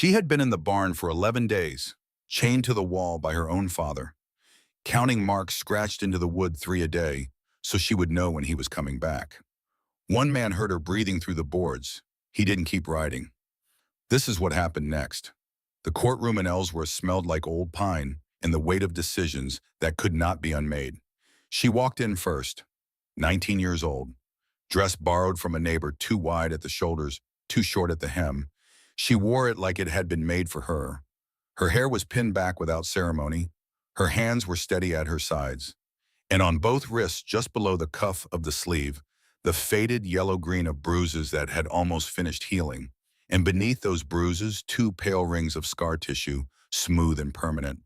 She had been in the barn for 11 days, chained to the wall by her own father, counting marks scratched into the wood 3 a day so she would know when he was coming back. One man heard her breathing through the boards. He didn't keep riding. This is what happened next. The courtroom in Ellsworth smelled like old pine and the weight of decisions that could not be unmade. She walked in first, 19 years old, dress borrowed from a neighbor, too wide at the shoulders, too short at the hem. She wore it like it had been made for her. Her hair was pinned back without ceremony. Her hands were steady at her sides. And on both wrists, just below the cuff of the sleeve, the faded yellow-green of bruises that had almost finished healing. And beneath those bruises, 2 pale rings of scar tissue, smooth and permanent.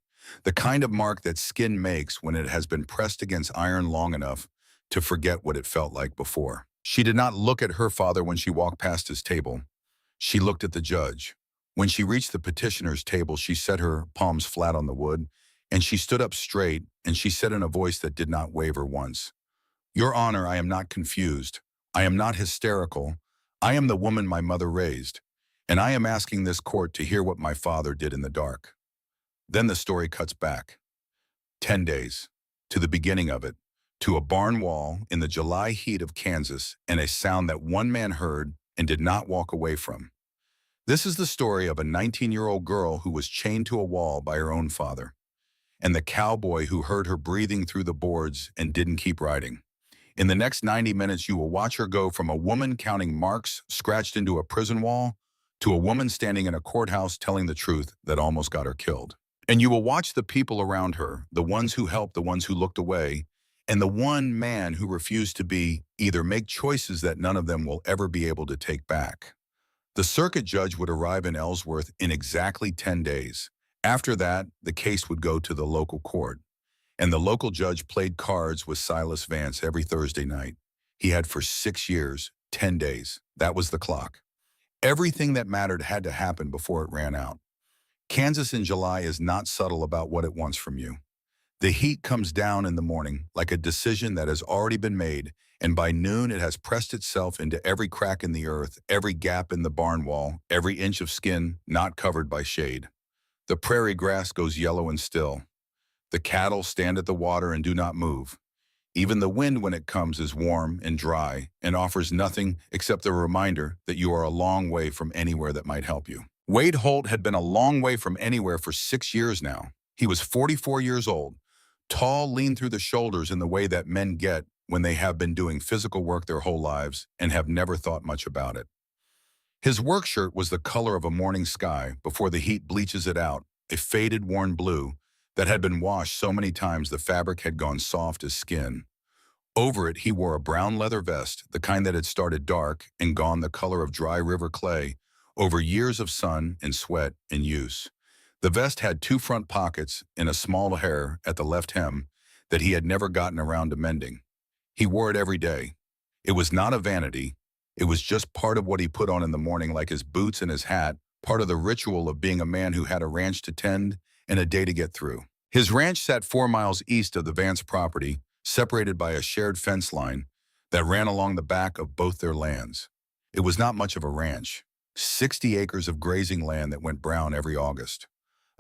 The kind of mark that skin makes when it has been pressed against iron long enough to forget what it felt like before. She did not look at her father when she walked past his table. She looked at the judge. When she reached the petitioner's table, she set her palms flat on the wood, and she stood up straight, and she said in a voice that did not waver once, "Your Honor, I am not confused. I am not hysterical. I am the woman my mother raised, and I am asking this court to hear what my father did in the dark." Then the story cuts back. 10 days, to the beginning of it, to a barn wall in the July heat of Kansas, and a sound that one man heard and did not walk away from. This is the story of a 19-year-old girl who was chained to a wall by her own father, and the cowboy who heard her breathing through the boards and didn't keep riding. In the next 90 minutes, you will watch her go from a woman counting marks scratched into a prison wall to a woman standing in a courthouse telling the truth that almost got her killed. And you will watch the people around her, the ones who helped, the ones who looked away, and the one man who refused to either make choices that none of them will ever be able to take back. The circuit judge would arrive in Ellsworth in exactly 10 days. After that, the case would go to the local court, and the local judge played cards with Silas Vance every Thursday night. He had for 6 years, 10 days. That was the clock. Everything that mattered had to happen before it ran out. Kansas in July is not subtle about what it wants from you. The heat comes down in the morning like a decision that has already been made, and by noon it has pressed itself into every crack in the earth, every gap in the barn wall, every inch of skin not covered by shade. The prairie grass goes yellow and still. The cattle stand at the water and do not move. Even the wind, when it comes, is warm and dry and offers nothing except the reminder that you are a long way from anywhere that might help you. Wade Holt had been a long way from anywhere for 6 years now. He was 44 years old, tall, lean through the shoulders in the way that men get when they have been doing physical work their whole lives and have never thought much about it. His work shirt was the color of a morning sky before the heat bleaches it out, a faded, worn blue that had been washed so many times the fabric had gone soft as skin. Over it, he wore a brown leather vest, the kind that had started dark and gone the color of dry river clay over years of sun and sweat and use. The vest had 2 front pockets and a small hair at the left hem that he had never gotten around to mending. He wore it every day. It was not a vanity. It was just part of what he put on in the morning, like his boots and his hat, part of the ritual of being a man who had a ranch to tend and a day to get through. His ranch sat 4 miles east of the Vance property, separated by a shared fence line that ran along the back of both their lands. It was not much of a ranch. 60 acres of grazing land that went brown every August.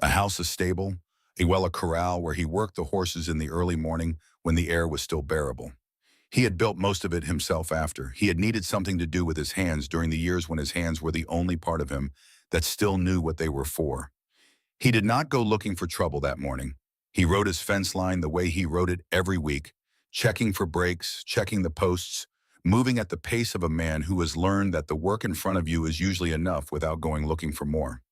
A house, a stable, a corral where he worked the horses in the early morning when the air was still bearable. He had built most of it himself after. He had needed something to do with his hands during the years when his hands were the only part of him that still knew what they were for. He did not go looking for trouble that morning. He rode his fence line the way he rode it every week, checking for breaks, checking the posts, moving at the pace of a man who has learned that the work in front of you is usually enough without going looking for more.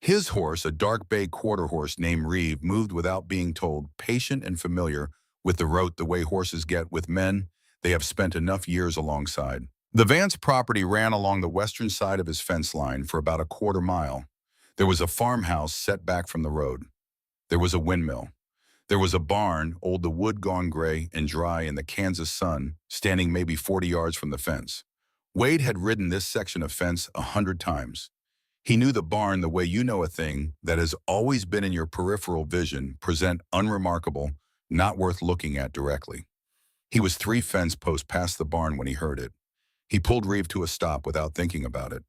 His horse, a dark bay quarter horse named Reeve, moved without being told, patient and familiar with the rote the way horses get with men they have spent enough years alongside. The Vance property ran along the western side of his fence line for about a quarter mile. There was a farmhouse set back from the road. There was a windmill. There was a barn, old, the wood gone gray and dry in the Kansas sun, standing maybe 40 yards from the fence. Wade had ridden this section of fence 100 times. He knew the barn the way you know a thing that has always been in your peripheral vision, present unremarkable, not worth looking at directly. He was 3 fence posts past the barn when he heard it. He pulled Reeve to a stop without thinking about it.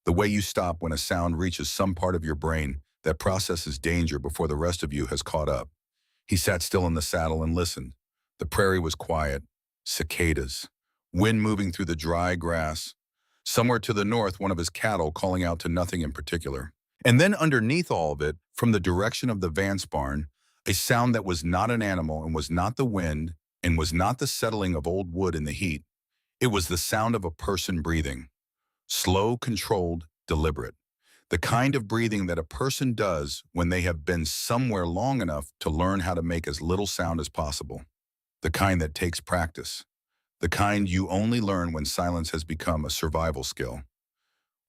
The way you stop when a sound reaches some part of your brain that processes danger before the rest of you has caught up. He sat still in the saddle and listened. The prairie was quiet. Cicadas. Wind moving through the dry grass. Somewhere to the north, one of his cattle calling out to nothing in particular. And then underneath all of it, from the direction of the Vance barn, a sound that was not an animal and was not the wind and was not the settling of old wood in the heat. It was the sound of a person breathing. Slow, controlled, deliberate. The kind of breathing that a person does when they have been somewhere long enough to learn how to make as little sound as possible. The kind that takes practice. The kind you only learn when silence has become a survival skill.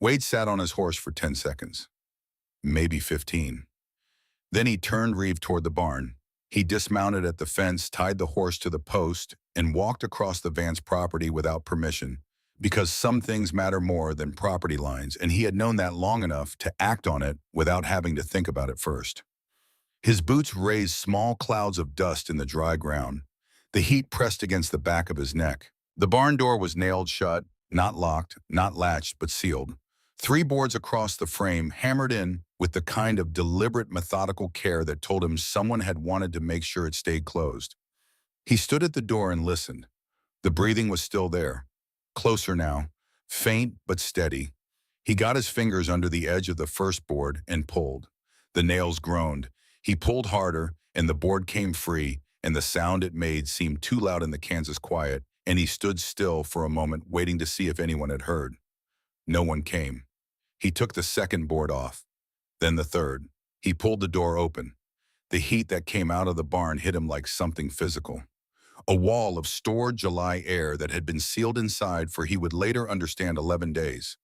Wade sat on his horse for 10 seconds. Maybe 15. Then he turned Reeve toward the barn. He dismounted at the fence, tied the horse to the post, and walked across the Vance property without permission, because some things matter more than property lines, and he had known that long enough to act on it without having to think about it first. His boots raised small clouds of dust in the dry ground. The heat pressed against the back of his neck. The barn door was nailed shut, not locked, not latched, but sealed. 3 boards across the frame, hammered in with the kind of deliberate, methodical care that told him someone had wanted to make sure it stayed closed. He stood at the door and listened. The breathing was still there. Closer now, faint but steady. He got his fingers under the edge of the first board and pulled. The nails groaned. He pulled harder, and the board came free, and the sound it made seemed too loud in the Kansas quiet, and he stood still for a moment, waiting to see if anyone had heard. No one came. He took the second board off, then the third. He pulled the door open. The heat that came out of the barn hit him like something physical. A wall of stored July air that had been sealed inside for he would later understand 11 days.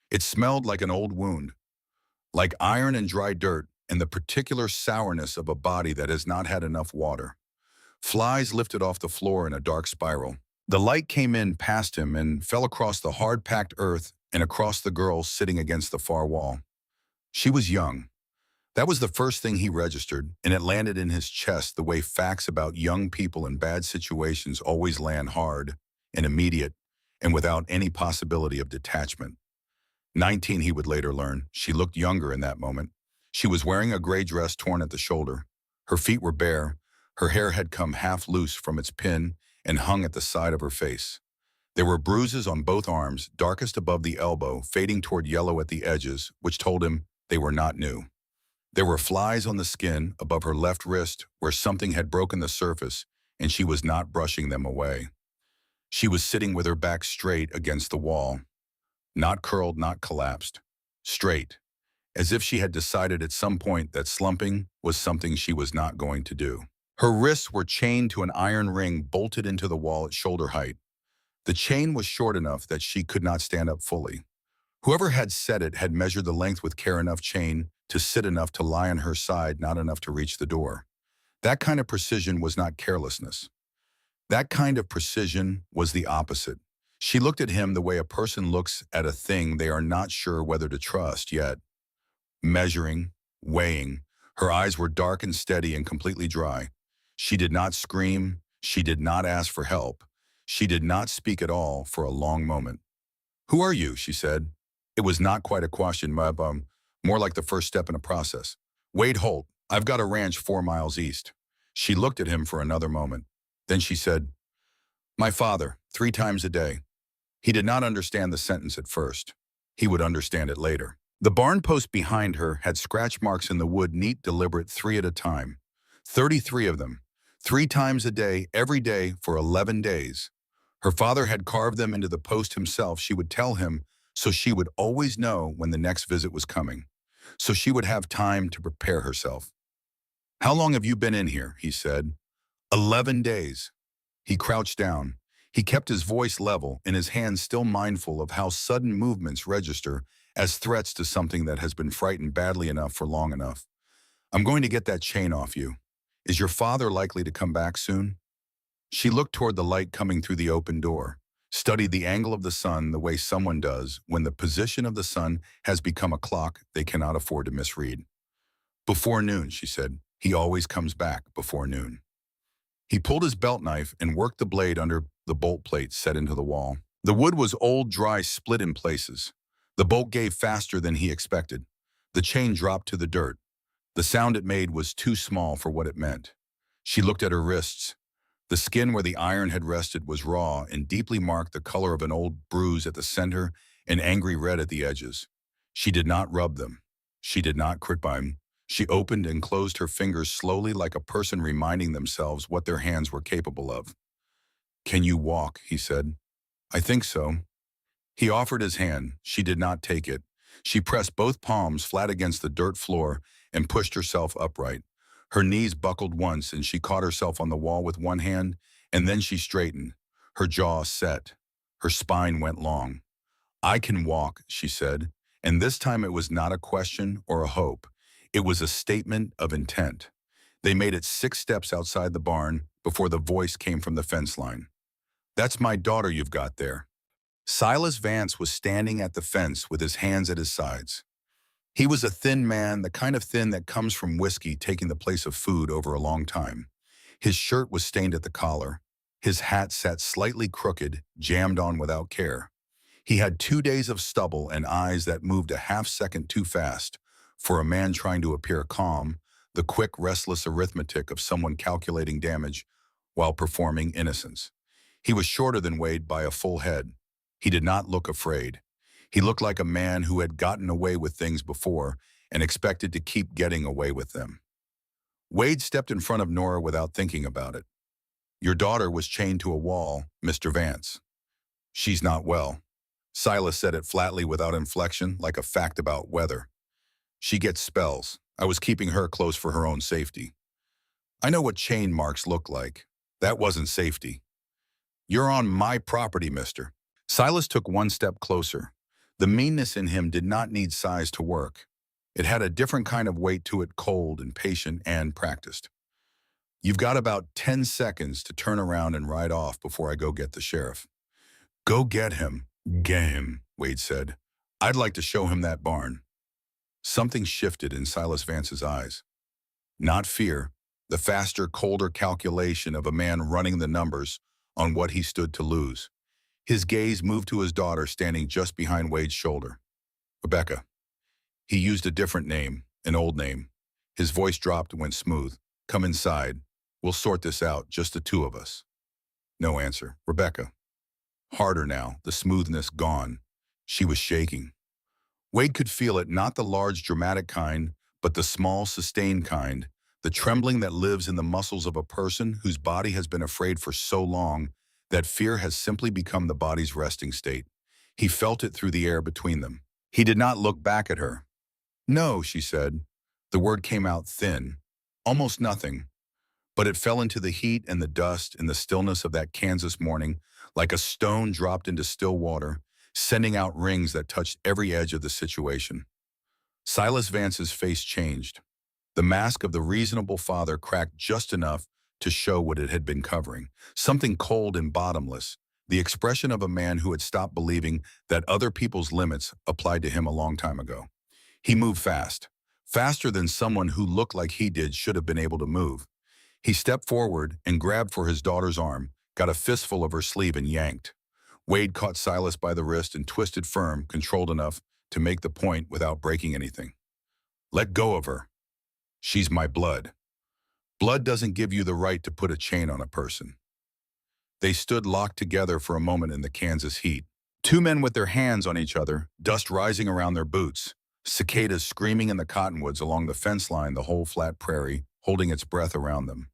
It smelled like an old wound, like iron and dry dirt and the particular sourness of a body that has not had enough water. Flies lifted off the floor in a dark spiral. The light came in past him and fell across the hard-packed earth and across the girl sitting against the far wall. She was young. That was the first thing he registered, and it landed in his chest the way facts about young people in bad situations always land hard and immediate and without any possibility of detachment. 19, he would later learn. She looked younger in that moment. She was wearing a gray dress torn at the shoulder. Her feet were bare. Her hair had come half loose from its pin and hung at the side of her face. There were bruises on both arms, darkest above the elbow, fading toward yellow at the edges, which told him they were not new. There were flies on the skin above her left wrist where something had broken the surface, and she was not brushing them away. She was sitting with her back straight against the wall, not curled, not collapsed, straight, as if she had decided at some point that slumping was something she was not going to do. Her wrists were chained to an iron ring bolted into the wall at shoulder height. The chain was short enough that she could not stand up fully. Whoever had set it had measured the length with care, enough chain to sit enough to lie on her side, not enough to reach the door. That kind of precision was not carelessness. That kind of precision was the opposite. She looked at him the way a person looks at a thing they are not sure whether to trust yet. Measuring, weighing, her eyes were dark and steady and completely dry. She did not scream. She did not ask for help. She did not speak at all for a long moment. "Who are you?" she said. It was not quite a question, more like the first step in a process. "Wade Holt. I've got a ranch 4 miles east." She looked at him for another moment. Then she said, "My father, 3 times a day." He did not understand the sentence at first. He would understand it later. The barn post behind her had scratch marks in the wood, neat, deliberate, 3 at a time. 33 of them. 3 times a day, every day, for 11 days. Her father had carved them into the post himself. She would tell him, so she would always know when the next visit was coming. So she would have time to prepare herself. "How long have you been in here?" he said. 11 days. He crouched down. He kept his voice level and his hands still mindful of how sudden movements register as threats to something that has been frightened badly enough for long enough. "I'm going to get that chain off you. Is your father likely to come back soon?" She looked toward the light coming through the open door, studied the angle of the sun the way someone does when the position of the sun has become a clock they cannot afford to misread. "Before noon," she said. "He always comes back before noon." He pulled his belt knife and worked the blade under the bolt plate set into the wall. The wood was old, dry, split in places. The bolt gave faster than he expected. The chain dropped to the dirt. The sound it made was too small for what it meant. She looked at her wrists. The skin where the iron had rested was raw and deeply marked, the color of an old bruise at the center and angry red at the edges. She did not rub them. She did not crit by them. She opened and closed her fingers slowly, like a person reminding themselves what their hands were capable of. "Can you walk?" he said. "I think so." He offered his hand. She did not take it. She pressed both palms flat against the dirt floor and pushed herself upright. Her knees buckled once and she caught herself on the wall with one hand, and then she straightened. Her jaw set. Her spine went long. "I can walk," she said, and this time it was not a question or a hope. It was a statement of intent. They made it 6 steps outside the barn before the voice came from the fence line. "That's my daughter you've got there." Silas Vance was standing at the fence with his hands at his sides. He was a thin man, the kind of thin that comes from whiskey taking the place of food over a long time. His shirt was stained at the collar. His hat sat slightly crooked, jammed on without care. He had 2 days of stubble and eyes that moved a half-second too fast for a man trying to appear calm, the quick, restless arithmetic of someone calculating damage while performing innocence. He was shorter than Wade by a full head. He did not look afraid. He looked like a man who had gotten away with things before and expected to keep getting away with them. Wade stepped in front of Nora without thinking about it. "Your daughter was chained to a wall, Mr. Vance." "She's not well." Silas said it flatly without inflection, like a fact about weather. "She gets spells. I was keeping her close for her own safety." "I know what chain marks look like. That wasn't safety." "You're on my property, mister." Silas took one step closer. The meanness in him did not need size to work. It had a different kind of weight to it, cold and patient and practiced. "You've got about 10 seconds to turn around and ride off before I go get the sheriff." "Go get him." "Get him," Wade said. "I'd like to show him that barn." Something shifted in Silas Vance's eyes. Not fear, the faster, colder calculation of a man running the numbers on what he stood to lose. His gaze moved to his daughter standing just behind Wade's shoulder. "Rebecca." He used a different name, an old name. His voice dropped and went smooth. "Come inside. We'll sort this out, just the two of us." No answer. "Rebecca." Harder now, the smoothness gone. She was shaking. Wade could feel it, not the large, dramatic kind, but the small, sustained kind, the trembling that lives in the muscles of a person whose body has been afraid for so long that fear has simply become the body's resting state. He felt it through the air between them. He did not look back at her. "No," she said. The word came out thin, almost nothing, but it fell into the heat and the dust and the stillness of that Kansas morning like a stone dropped into still water, sending out rings that touched every edge of the situation. Silas Vance's face changed. The mask of the reasonable father cracked just enough to show what it had been covering, something cold and bottomless, the expression of a man who had stopped believing that other people's limits applied to him a long time ago. He moved fast, faster than someone who looked like he did should have been able to move. He stepped forward and grabbed for his daughter's arm, got a fistful of her sleeve and yanked. Wade caught Silas by the wrist and twisted firm, controlled enough to make the point without breaking anything. "Let go of her. She's my blood. Blood doesn't give you the right to put a chain on a person." They stood locked together for a moment in the Kansas heat. Two men with their hands on each other, dust rising around their boots, cicadas screaming in the cottonwoods along the fence line, the whole flat prairie, holding its breath around them.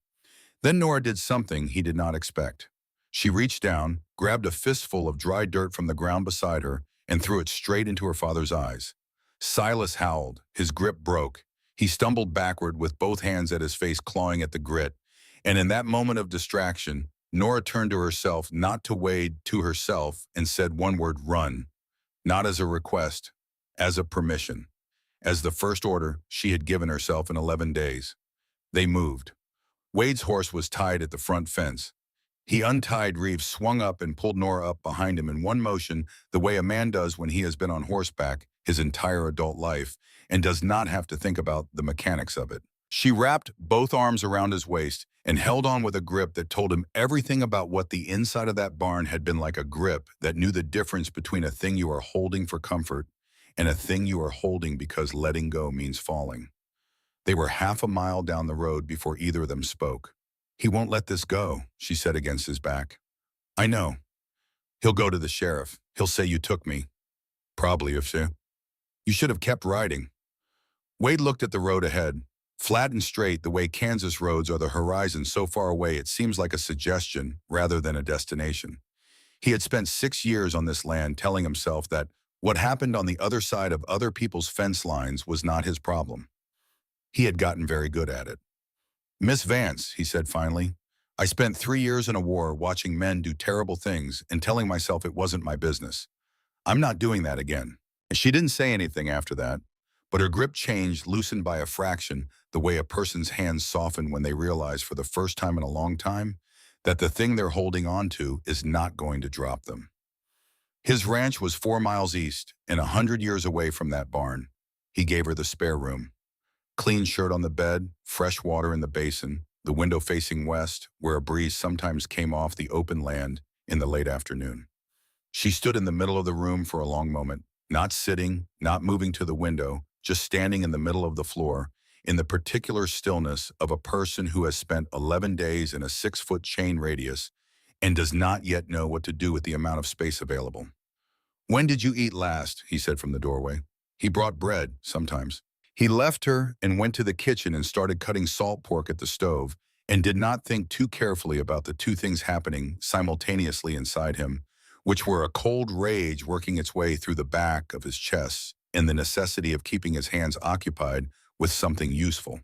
Then Nora did something he did not expect. She reached down, grabbed a fistful of dry dirt from the ground beside her, and threw it straight into her father's eyes. Silas howled. His grip broke. He stumbled backward with both hands at his face, clawing at the grit. And in that moment of distraction, Nora turned to herself, not to Wade, to herself, and said one word: "Run." Not as a request, as a permission, as the first order she had given herself in 11 days. They moved. Wade's horse was tied at the front fence. He untied Reeves, swung up, and pulled Nora up behind him in one motion, the way a man does when he has been on horseback his entire adult life and does not have to think about the mechanics of it. She wrapped both arms around his waist and held on with a grip that told him everything about what the inside of that barn had been like, a grip that knew the difference between a thing you are holding for comfort and a thing you are holding because letting go means falling. They were half a mile down the road before either of them spoke. "He won't let this go," she said against his back. "I know. He'll go to the sheriff. He'll say you took me." "Probably, if so. You should have kept riding." Wade looked at the road ahead. Flat and straight, the way Kansas roads are, the horizon so far away it seems like a suggestion rather than a destination. He had spent 6 years on this land telling himself that what happened on the other side of other people's fence lines was not his problem. He had gotten very good at it. "Miss Vance," he said finally, "I spent 3 years in a war watching men do terrible things and telling myself it wasn't my business. I'm not doing that again." She didn't say anything after that, but her grip changed, loosened by a fraction, the way a person's hands soften when they realize for the first time in a long time that the thing they're holding on to is not going to drop them. His ranch was 4 miles east and 100 years away from that barn. He gave her the spare room. Clean shirt on the bed, fresh water in the basin, the window facing west, where a breeze sometimes came off the open land in the late afternoon. She stood in the middle of the room for a long moment, not sitting, not moving to the window, just standing in the middle of the floor, in the particular stillness of a person who has spent 11 days in a 6-foot chain radius and does not yet know what to do with the amount of space available. "When did you eat last?" he said from the doorway. He brought bread, sometimes. He left her and went to the kitchen and started cutting salt pork at the stove and did not think too carefully about the two things happening simultaneously inside him, which were a cold rage working its way through the back of his chest and the necessity of keeping his hands occupied with something useful.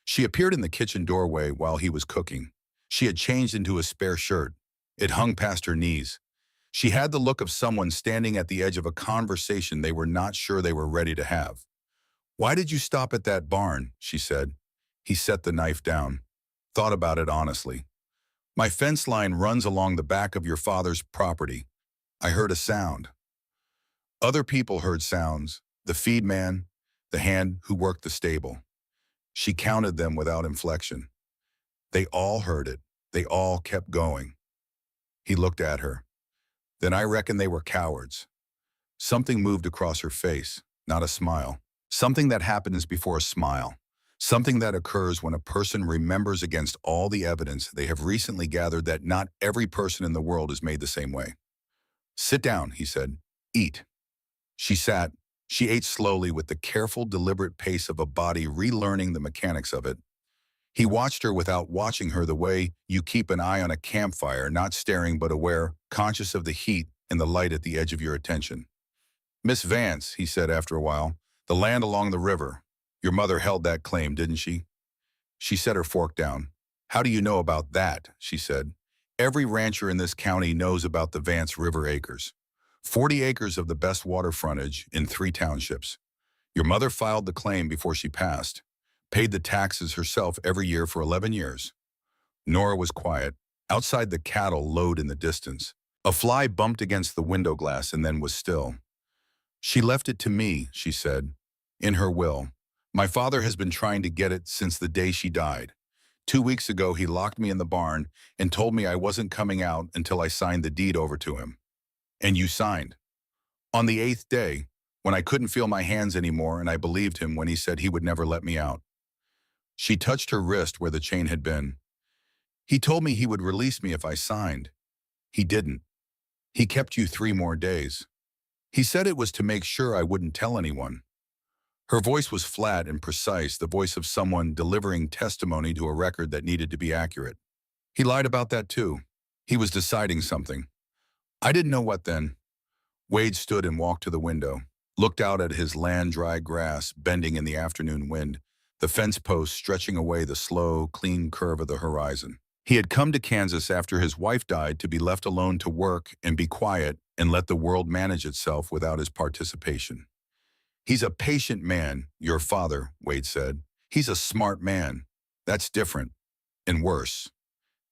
She appeared in the kitchen doorway while he was cooking. She had changed into a spare shirt. It hung past her knees. She had the look of someone standing at the edge of a conversation they were not sure they were ready to have. "Why did you stop at that barn?" she said. He set the knife down. "Thought about it honestly. My fence line runs along the back of your father's property. I heard a sound." Other people heard sounds, the feed man, the hand who worked the stable. She counted them without inflection. They all heard it. They all kept going. He looked at her. "Then I reckon they were cowards." Something moved across her face, not a smile. Something that happens before a smile. Something that occurs when a person remembers against all the evidence they have recently gathered that not every person in the world is made the same way. "Sit down," he said. "Eat." She sat. She ate slowly with the careful, deliberate pace of a body relearning the mechanics of it. He watched her without watching her, the way you keep an eye on a campfire, not staring but aware, conscious of the heat and the light at the edge of your attention. "Miss Vance," he said after a while, "the land along the river. Your mother held that claim, didn't she?" She set her fork down. "How do you know about that?" she said. "Every rancher in this county knows about the Vance River acres. 40 acres of the best water frontage in 3 townships. Your mother filed the claim before she passed, paid the taxes herself every year for 11 years. Nora was quiet. Outside, the cattle lowed in the distance. A fly bumped against the window glass and then was still. "She left it to me," she said, "in her will. My father has been trying to get it since the day she died. 2 weeks ago, he locked me in the barn and told me I wasn't coming out until I signed the deed over to him. And you signed. On the 8th day, when I couldn't feel my hands anymore, and I believed him when he said he would never let me out." She touched her wrist where the chain had been. "He told me he would release me if I signed. He didn't. He kept you 3 more days. He said it was to make sure I wouldn't tell anyone." Her voice was flat and precise, the voice of someone delivering testimony to a record that needed to be accurate. "He lied about that too. He was deciding something. I didn't know what then." Wade stood and walked to the window, looked out at his land-dry grass bending in the afternoon wind, the fence post stretching away the slow, clean curve of the horizon. He had come to Kansas after his wife died to be left alone to work and be quiet and let the world manage itself without his participation. "He's a patient man, your father," Wade said. "He's a smart man. That's different. And worse."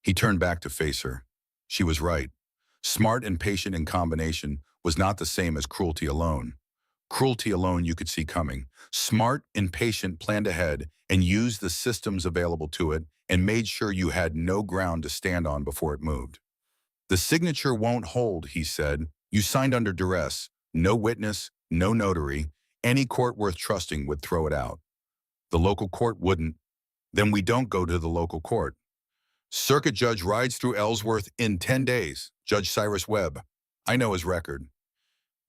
He turned back to face her. She was right. Smart and patient in combination was not the same as cruelty alone. Cruelty alone you could see coming. Smart and patient planned ahead and used the systems available to it and made sure you had no ground to stand on before it moved. "The signature won't hold," he said. "You signed under duress. No witness, no notary, any court worth trusting would throw it out. The local court wouldn't. Then we don't go to the local court. Circuit judge rides through Ellsworth in 10 days. Judge Cyrus Webb. I know his record.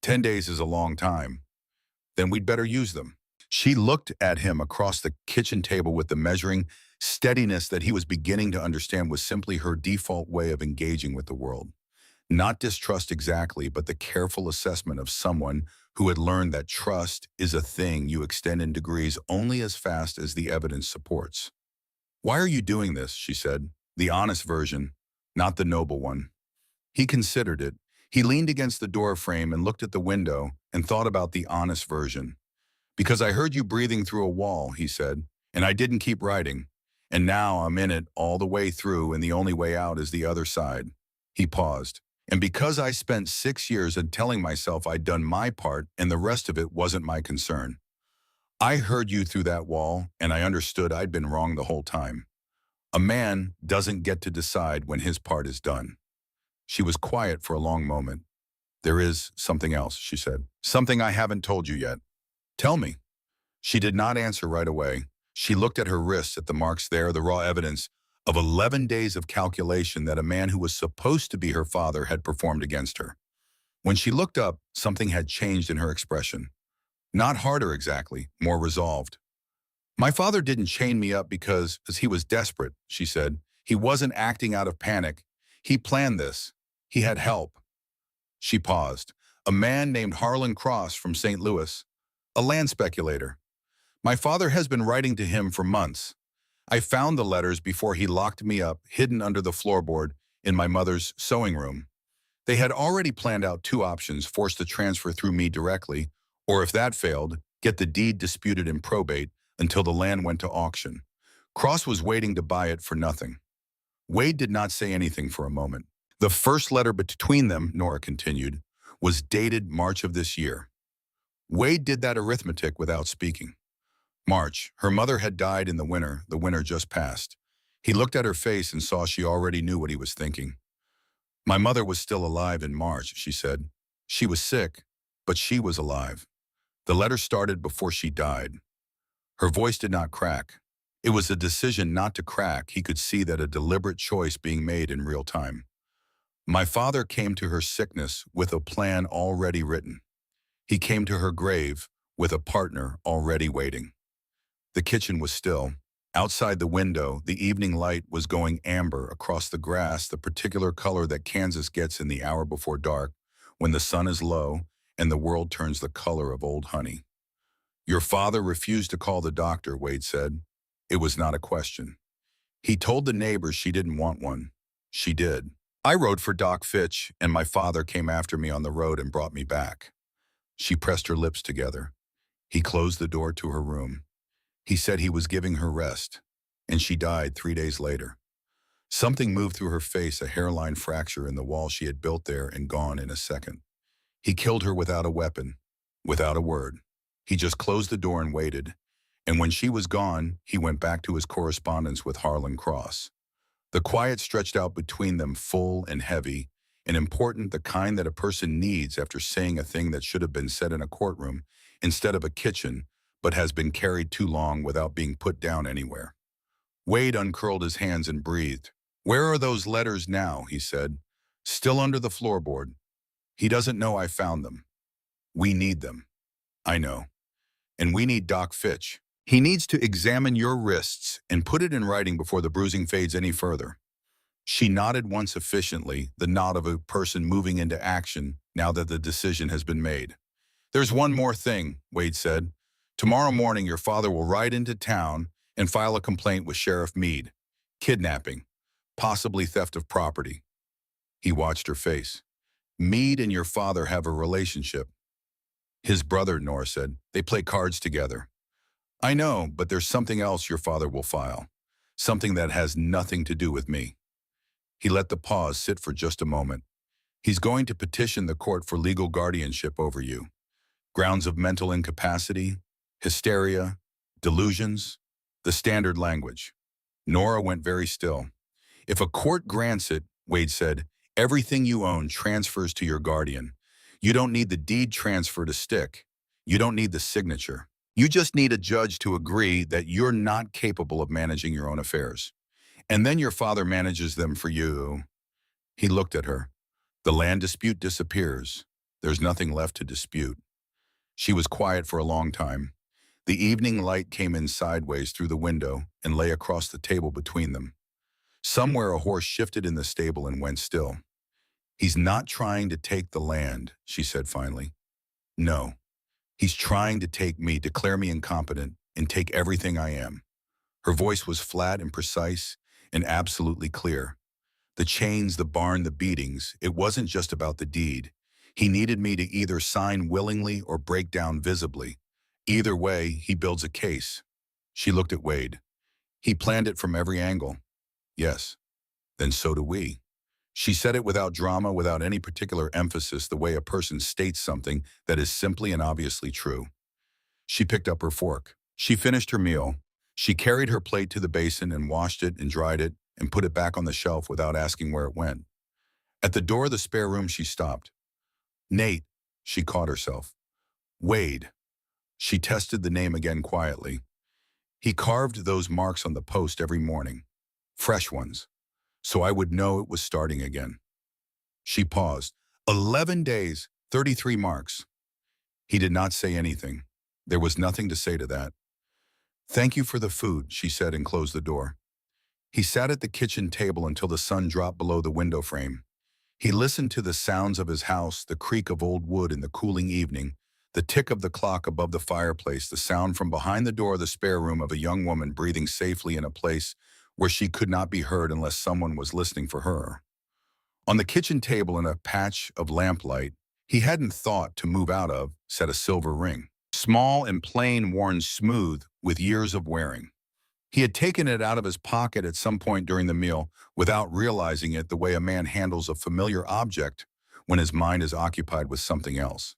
10 days is a long time. Then we'd better use them. She looked at him across the kitchen table with the measuring steadiness that he was beginning to understand was simply her default way of engaging with the world. Not distrust exactly, but the careful assessment of someone who had learned that trust is a thing you extend in degrees only as fast as the evidence supports. "Why are you doing this?" she said. "The honest version, not the noble one." He considered it. He leaned against the door frame and looked at the window and thought about the honest version. "Because I heard you breathing through a wall," he said, "and I didn't keep writing. And now I'm in it all the way through, and the only way out is the other side." He paused. "And because I spent 6 years in telling myself I'd done my part and the rest of it wasn't my concern. I heard you through that wall, and I understood I'd been wrong the whole time. A man doesn't get to decide when his part is done." She was quiet for a long moment. "There is something else," she said. "Something I haven't told you yet." "Tell me." She did not answer right away. She looked at her wrists, at the marks there, the raw evidence of 11 days of calculation that a man who was supposed to be her father had performed against her. When she looked up, something had changed in her expression. Not harder exactly, more resolved. "My father didn't chain me up because he was desperate," she said. "He wasn't acting out of panic. He planned this. He had help." She paused. "A man named Harlan Cross from St. Louis, a land speculator. My father has been writing to him for months. I found the letters before he locked me up, hidden under the floorboard in my mother's sewing room. They had already planned out two options: force the transfer through me directly, or if that failed, get the deed disputed in probate until the land went to auction. Cross was waiting to buy it for nothing." Wade did not say anything for a moment. "The first letter between them," Nora continued, "was dated March of this year." Wade did that arithmetic without speaking. March. Her mother had died in the winter just passed. He looked at her face and saw she already knew what he was thinking. "My mother was still alive in March," she said. "She was sick, but she was alive. The letter started before she died." Her voice did not crack. It was a decision not to crack. He could see that, a deliberate choice being made in real time. "My father came to her sickness with a plan already written. He came to her grave with a partner already waiting." The kitchen was still. Outside the window, the evening light was going amber across the grass, the particular color that Kansas gets in the hour before dark, when the sun is low and the world turns the color of old honey. "Your father refused to call the doctor," Wade said. It was not a question. "He told the neighbors she didn't want one. She did. I rode for Doc Fitch, and my father came after me on the road and brought me back." She pressed her lips together. He closed the door to her room. He said he was giving her rest, and she died 3 days later. Something moved through her face, a hairline fracture in the wall she had built there, and gone in a second. He killed her without a weapon, without a word. He just closed the door and waited, and when she was gone, he went back to his correspondence with Harlan Cross. The quiet stretched out between them, full and heavy, and important, the kind that a person needs after saying a thing that should have been said in a courtroom instead of a kitchen, but has been carried too long without being put down anywhere. Wade uncurled his hands and breathed. "Where are those letters now?" he said. "Still under the floorboard. He doesn't know I found them. We need them." "I know. And we need Doc Fitch. He needs to examine your wrists and put it in writing before the bruising fades any further." She nodded once efficiently, the nod of a person moving into action now that the decision has been made. "There's one more thing," Wade said. "Tomorrow morning your father will ride into town and file a complaint with Sheriff Meade. Kidnapping, possibly theft of property." He watched her face. "Meade and your father have a relationship." "His brother," Nora said. "They play cards together." "I know, but there's something else your father will file. Something that has nothing to do with me." He let the pause sit for just a moment. "He's going to petition the court for legal guardianship over you. Grounds of mental incapacity, hysteria, delusions, the standard language." Nora went very still. "If a court grants it," Wade said, "everything you own transfers to your guardian. You don't need the deed transfer to stick. You don't need the signature. You just need a judge to agree that you're not capable of managing your own affairs. And then your father manages them for you. He looked at her. The land dispute disappears. There's nothing left to dispute. She was quiet for a long time. The evening light came in sideways through the window and lay across the table between them. Somewhere a horse shifted in the stable and went still. He's not trying to take the land, she said finally. No, he's trying to take me, declare me incompetent, and take everything I am. Her voice was flat and precise and absolutely clear. The chains, the barn, the beatings, it wasn't just about the deed. He needed me to either sign willingly or break down visibly. Either way, he builds a case. She looked at Wade. He planned it from every angle. Yes, then so do we. She said it without drama, without any particular emphasis, the way a person states something that is simply and obviously true. She picked up her fork. She finished her meal. She carried her plate to the basin and washed it and dried it and put it back on the shelf without asking where it went. At the door of the spare room, she stopped. Nate, she caught herself. Wade. She tested the name again quietly. He carved those marks on the post every morning. Fresh ones. So I would know it was starting again. She paused. 11 days, 33 marks. He did not say anything. There was nothing to say to that. Thank you for the food, she said and closed the door. He sat at the kitchen table until the sun dropped below the window frame. He listened to the sounds of his house, the creak of old wood in the cooling evening, the tick of the clock above the fireplace, the sound from behind the door of the spare room of a young woman breathing safely in a place where she could not be heard unless someone was listening for her. On the kitchen table in a patch of lamplight he hadn't thought to move out of sat a silver ring, small and plain, worn smooth with years of wearing. He had taken it out of his pocket at some point during the meal without realizing it, the way a man handles a familiar object when his mind is occupied with something else.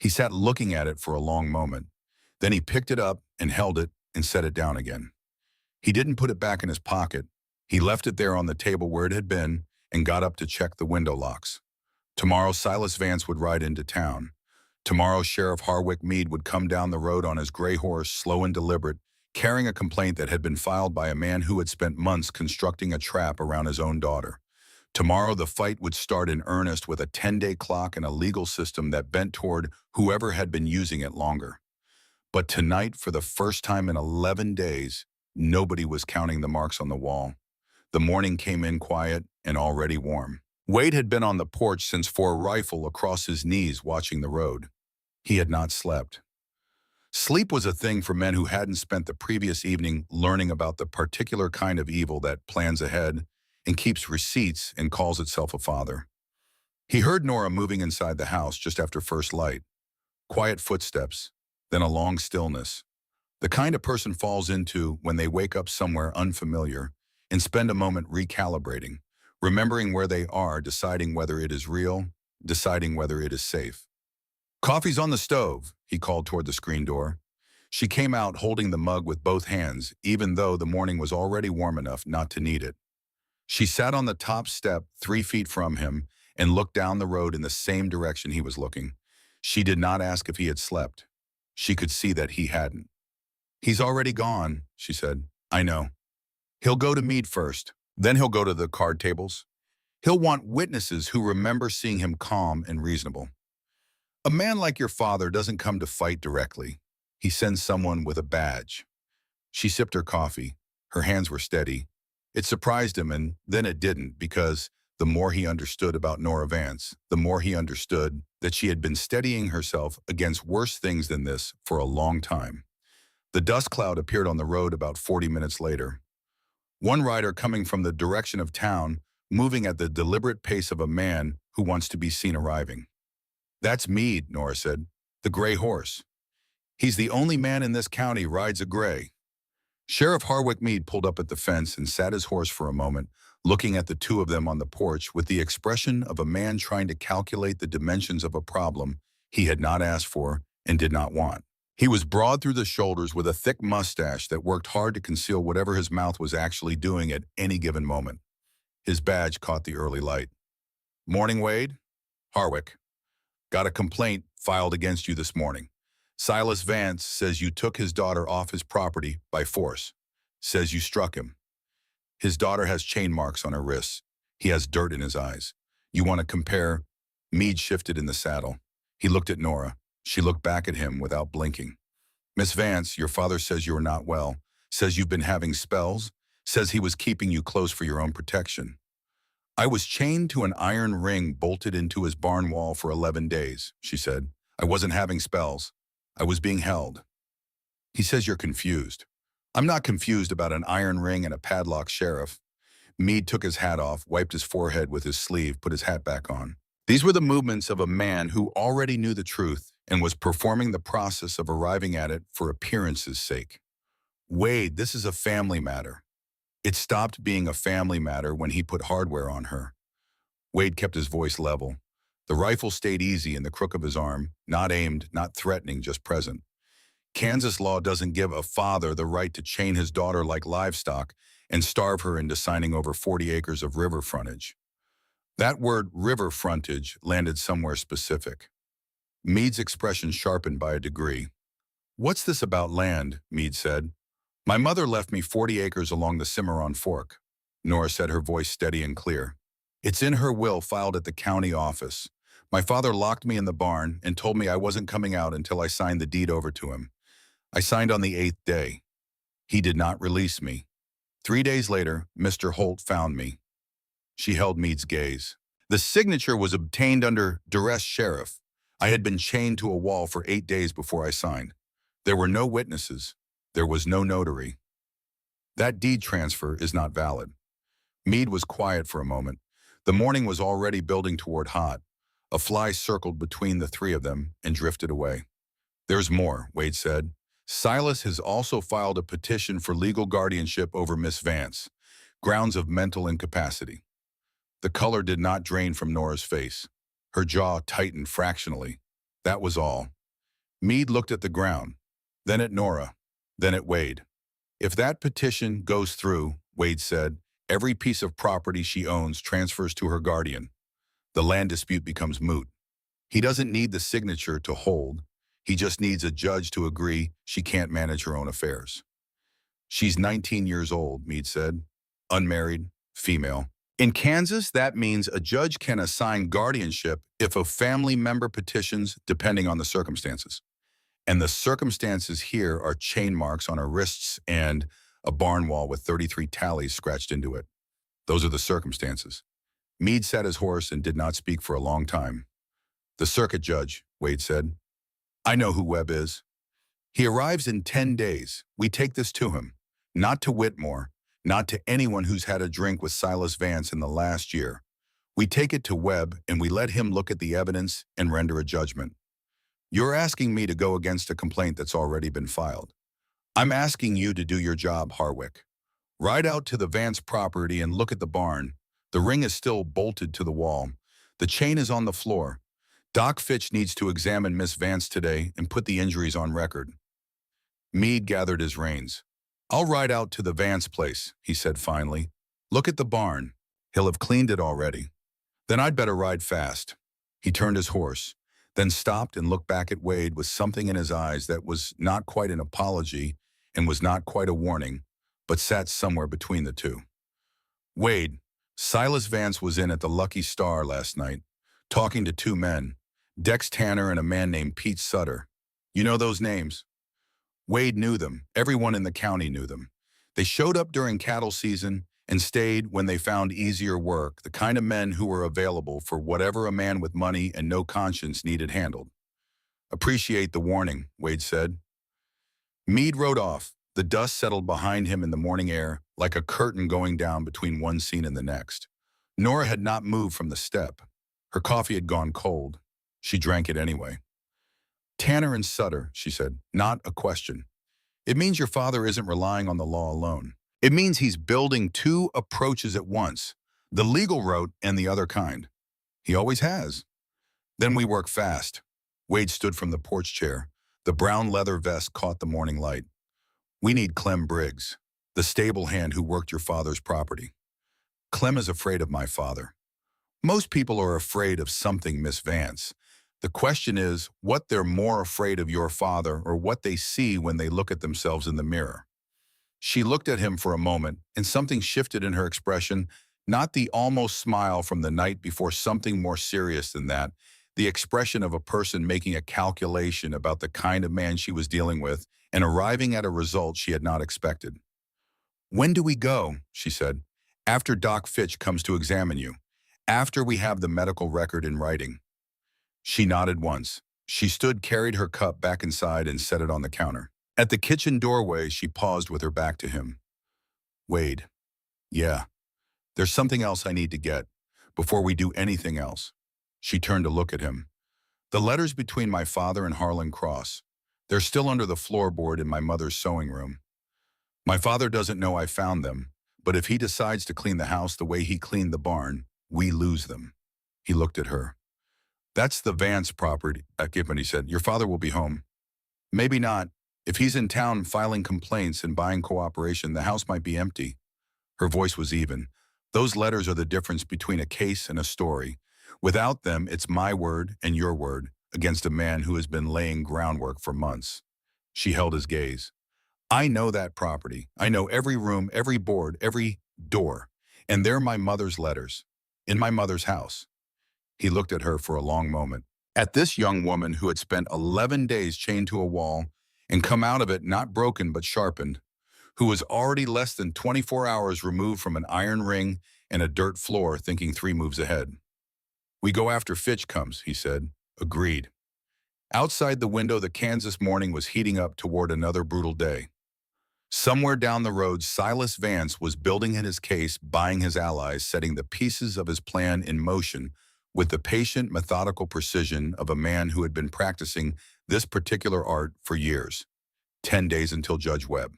He sat looking at it for a long moment. Then he picked it up and held it and set it down again. He didn't put it back in his pocket. He left it there on the table where it had been and got up to check the window locks. Tomorrow Silas Vance would ride into town. Tomorrow Sheriff Harwick Meade would come down the road on his gray horse, slow and deliberate, carrying a complaint that had been filed by a man who had spent months constructing a trap around his own daughter. Tomorrow the fight would start in earnest with a 10-day clock and a legal system that bent toward whoever had been using it longer. But tonight, for the first time in 11 days, nobody was counting the marks on the wall. The morning came in quiet and already warm. Wade had been on the porch since, for a rifle across his knees, watching the road. He had not slept. Sleep was a thing for men who hadn't spent the previous evening learning about the particular kind of evil that plans ahead and keeps receipts and calls itself a father. He heard Nora moving inside the house just after first light. Quiet footsteps, then a long stillness. The kind a person falls into when they wake up somewhere unfamiliar and spend a moment recalibrating, remembering where they are, deciding whether it is real, deciding whether it is safe. Coffee's on the stove, he called toward the screen door. She came out holding the mug with both hands, even though the morning was already warm enough not to need it. She sat on the top step 3 feet from him and looked down the road in the same direction he was looking. She did not ask if he had slept. She could see that he hadn't. He's already gone, she said. I know. He'll go to Meade first. Then he'll go to the card tables. He'll want witnesses who remember seeing him calm and reasonable. A man like your father doesn't come to fight directly. He sends someone with a badge. She sipped her coffee. Her hands were steady. It surprised him, and then it didn't, because the more he understood about Nora Vance, the more he understood that she had been steadying herself against worse things than this for a long time. The dust cloud appeared on the road about 40 minutes later. One rider coming from the direction of town, moving at the deliberate pace of a man who wants to be seen arriving. That's Meade, Nora said. The gray horse. He's the only man in this county rides a gray. Sheriff Harwick Meade pulled up at the fence and sat his horse for a moment, looking at the two of them on the porch with the expression of a man trying to calculate the dimensions of a problem he had not asked for and did not want. He was broad through the shoulders with a thick mustache that worked hard to conceal whatever his mouth was actually doing at any given moment. His badge caught the early light. Morning, Wade. Harwick. Got a complaint filed against you this morning. Silas Vance says you took his daughter off his property by force. Says you struck him. His daughter has chain marks on her wrists. He has dirt in his eyes. You want to compare? Meade shifted in the saddle. He looked at Nora. She looked back at him without blinking. Miss Vance, your father says you are not well. Says you've been having spells. Says he was keeping you close for your own protection. I was chained to an iron ring bolted into his barn wall for 11 days, she said. I wasn't having spells. I was being held. He says you're confused. I'm not confused about an iron ring and a padlock, Sheriff. Meade took his hat off, wiped his forehead with his sleeve, put his hat back on. These were the movements of a man who already knew the truth and was performing the process of arriving at it for appearance's sake. Wade, this is a family matter. It stopped being a family matter when he put hardware on her. Wade kept his voice level. The rifle stayed easy in the crook of his arm, not aimed, not threatening, just present. Kansas law doesn't give a father the right to chain his daughter like livestock and starve her into signing over 40 acres of river frontage. That word river frontage landed somewhere specific. Meade's expression sharpened by a degree. What's this about land? Meade said. My mother left me 40 acres along the Cimarron Fork. Nora said, her voice steady and clear. It's in her will filed at the county office. My father locked me in the barn and told me I wasn't coming out until I signed the deed over to him. I signed on the 8th day. He did not release me. 3 days later, Mr. Holt found me. She held Meade's gaze. The signature was obtained under duress, Sheriff. I had been chained to a wall for 8 days before I signed. There were no witnesses. There was no notary. That deed transfer is not valid. Meade was quiet for a moment. The morning was already building toward hot. A fly circled between the three of them and drifted away. There's more, Wade said. Silas has also filed a petition for legal guardianship over Miss Vance, grounds of mental incapacity. The color did not drain from Nora's face. Her jaw tightened fractionally. That was all. Meade looked at the ground, then at Nora, then at Wade. If that petition goes through, Wade said, every piece of property she owns transfers to her guardian. The land dispute becomes moot. He doesn't need the signature to hold. He just needs a judge to agree she can't manage her own affairs. She's 19 years old, Meade said. Unmarried, female. In Kansas, that means a judge can assign guardianship if a family member petitions, depending on the circumstances. And the circumstances here are chain marks on her wrists and a barn wall with 33 tallies scratched into it. Those are the circumstances. Meade sat his horse and did not speak for a long time. The circuit judge, Wade said. I know who Webb is. He arrives in 10 days. We take this to him. Not to Whitmore, not to anyone who's had a drink with Silas Vance in the last year. We take it to Webb and we let him look at the evidence and render a judgment. You're asking me to go against a complaint that's already been filed. I'm asking you to do your job, Harwick. Ride out to the Vance property and look at the barn. The ring is still bolted to the wall. The chain is on the floor. Doc Fitch needs to examine Miss Vance today and put the injuries on record. Meade gathered his reins. I'll ride out to the Vance place, he said finally. Look at the barn. He'll have cleaned it already. Then I'd better ride fast. He turned his horse, then stopped and looked back at Wade with something in his eyes that was not quite an apology and was not quite a warning, but sat somewhere between the two. Wade, Silas Vance was in at the Lucky Star last night, talking to two men, Dex Tanner and a man named Pete Sutter. You know those names? Wade knew them. Everyone in the county knew them. They showed up during cattle season and stayed when they found easier work, the kind of men who were available for whatever a man with money and no conscience needed handled. Appreciate the warning, Wade said. Meade rode off. The dust settled behind him in the morning air like a curtain going down between one scene and the next. Nora had not moved from the step. Her coffee had gone cold. She drank it anyway. Tanner and Sutter, she said, not a question. It means your father isn't relying on the law alone. It means he's building two approaches at once, the legal route and the other kind. He always has. Then we work fast. Wade stood from the porch chair. The brown leather vest caught the morning light. We need Clem Briggs, the stable hand who worked your father's property. Clem is afraid of my father. Most people are afraid of something, Miss Vance, The question is what they're more afraid of your father or what they see when they look at themselves in the mirror. She looked at him for a moment, and something shifted in her expression, not the almost smile from the night before, something more serious than that, the expression of a person making a calculation about the kind of man she was dealing with and arriving at a result she had not expected. "When do we go?" she said. "After Doc Fitch comes to examine you. After we have the medical record in writing." She nodded once. She stood, carried her cup back inside, and set it on the counter. At the kitchen doorway, she paused with her back to him. "Wade, yeah, there's something else I need to get before we do anything else." She turned to look at him. "The letters between my father and Harlan Cross. They're still under the floorboard in my mother's sewing room. My father doesn't know I found them, but if he decides to clean the house the way he cleaned the barn, we lose them." He looked at her. "That's the Vance property," he said. "Your father will be home." "Maybe not. If he's in town filing complaints and buying cooperation, the house might be empty." Her voice was even. "Those letters are the difference between a case and a story. Without them, it's my word and your word against a man who has been laying groundwork for months." She held his gaze. "I know that property. I know every room, every board, every door. And they're my mother's letters. In my mother's house." He looked at her for a long moment. At this young woman who had spent 11 days chained to a wall and come out of it not broken but sharpened, who was already less than 24 hours removed from an iron ring and a dirt floor, thinking 3 moves ahead. "We go after Fitch comes," he said. "Agreed." Outside the window, the Kansas morning was heating up toward another brutal day. Somewhere down the road, Silas Vance was building in his case, buying his allies, setting the pieces of his plan in motion with the patient, methodical precision of a man who had been practicing this particular art for years. 10 days until Judge Webb.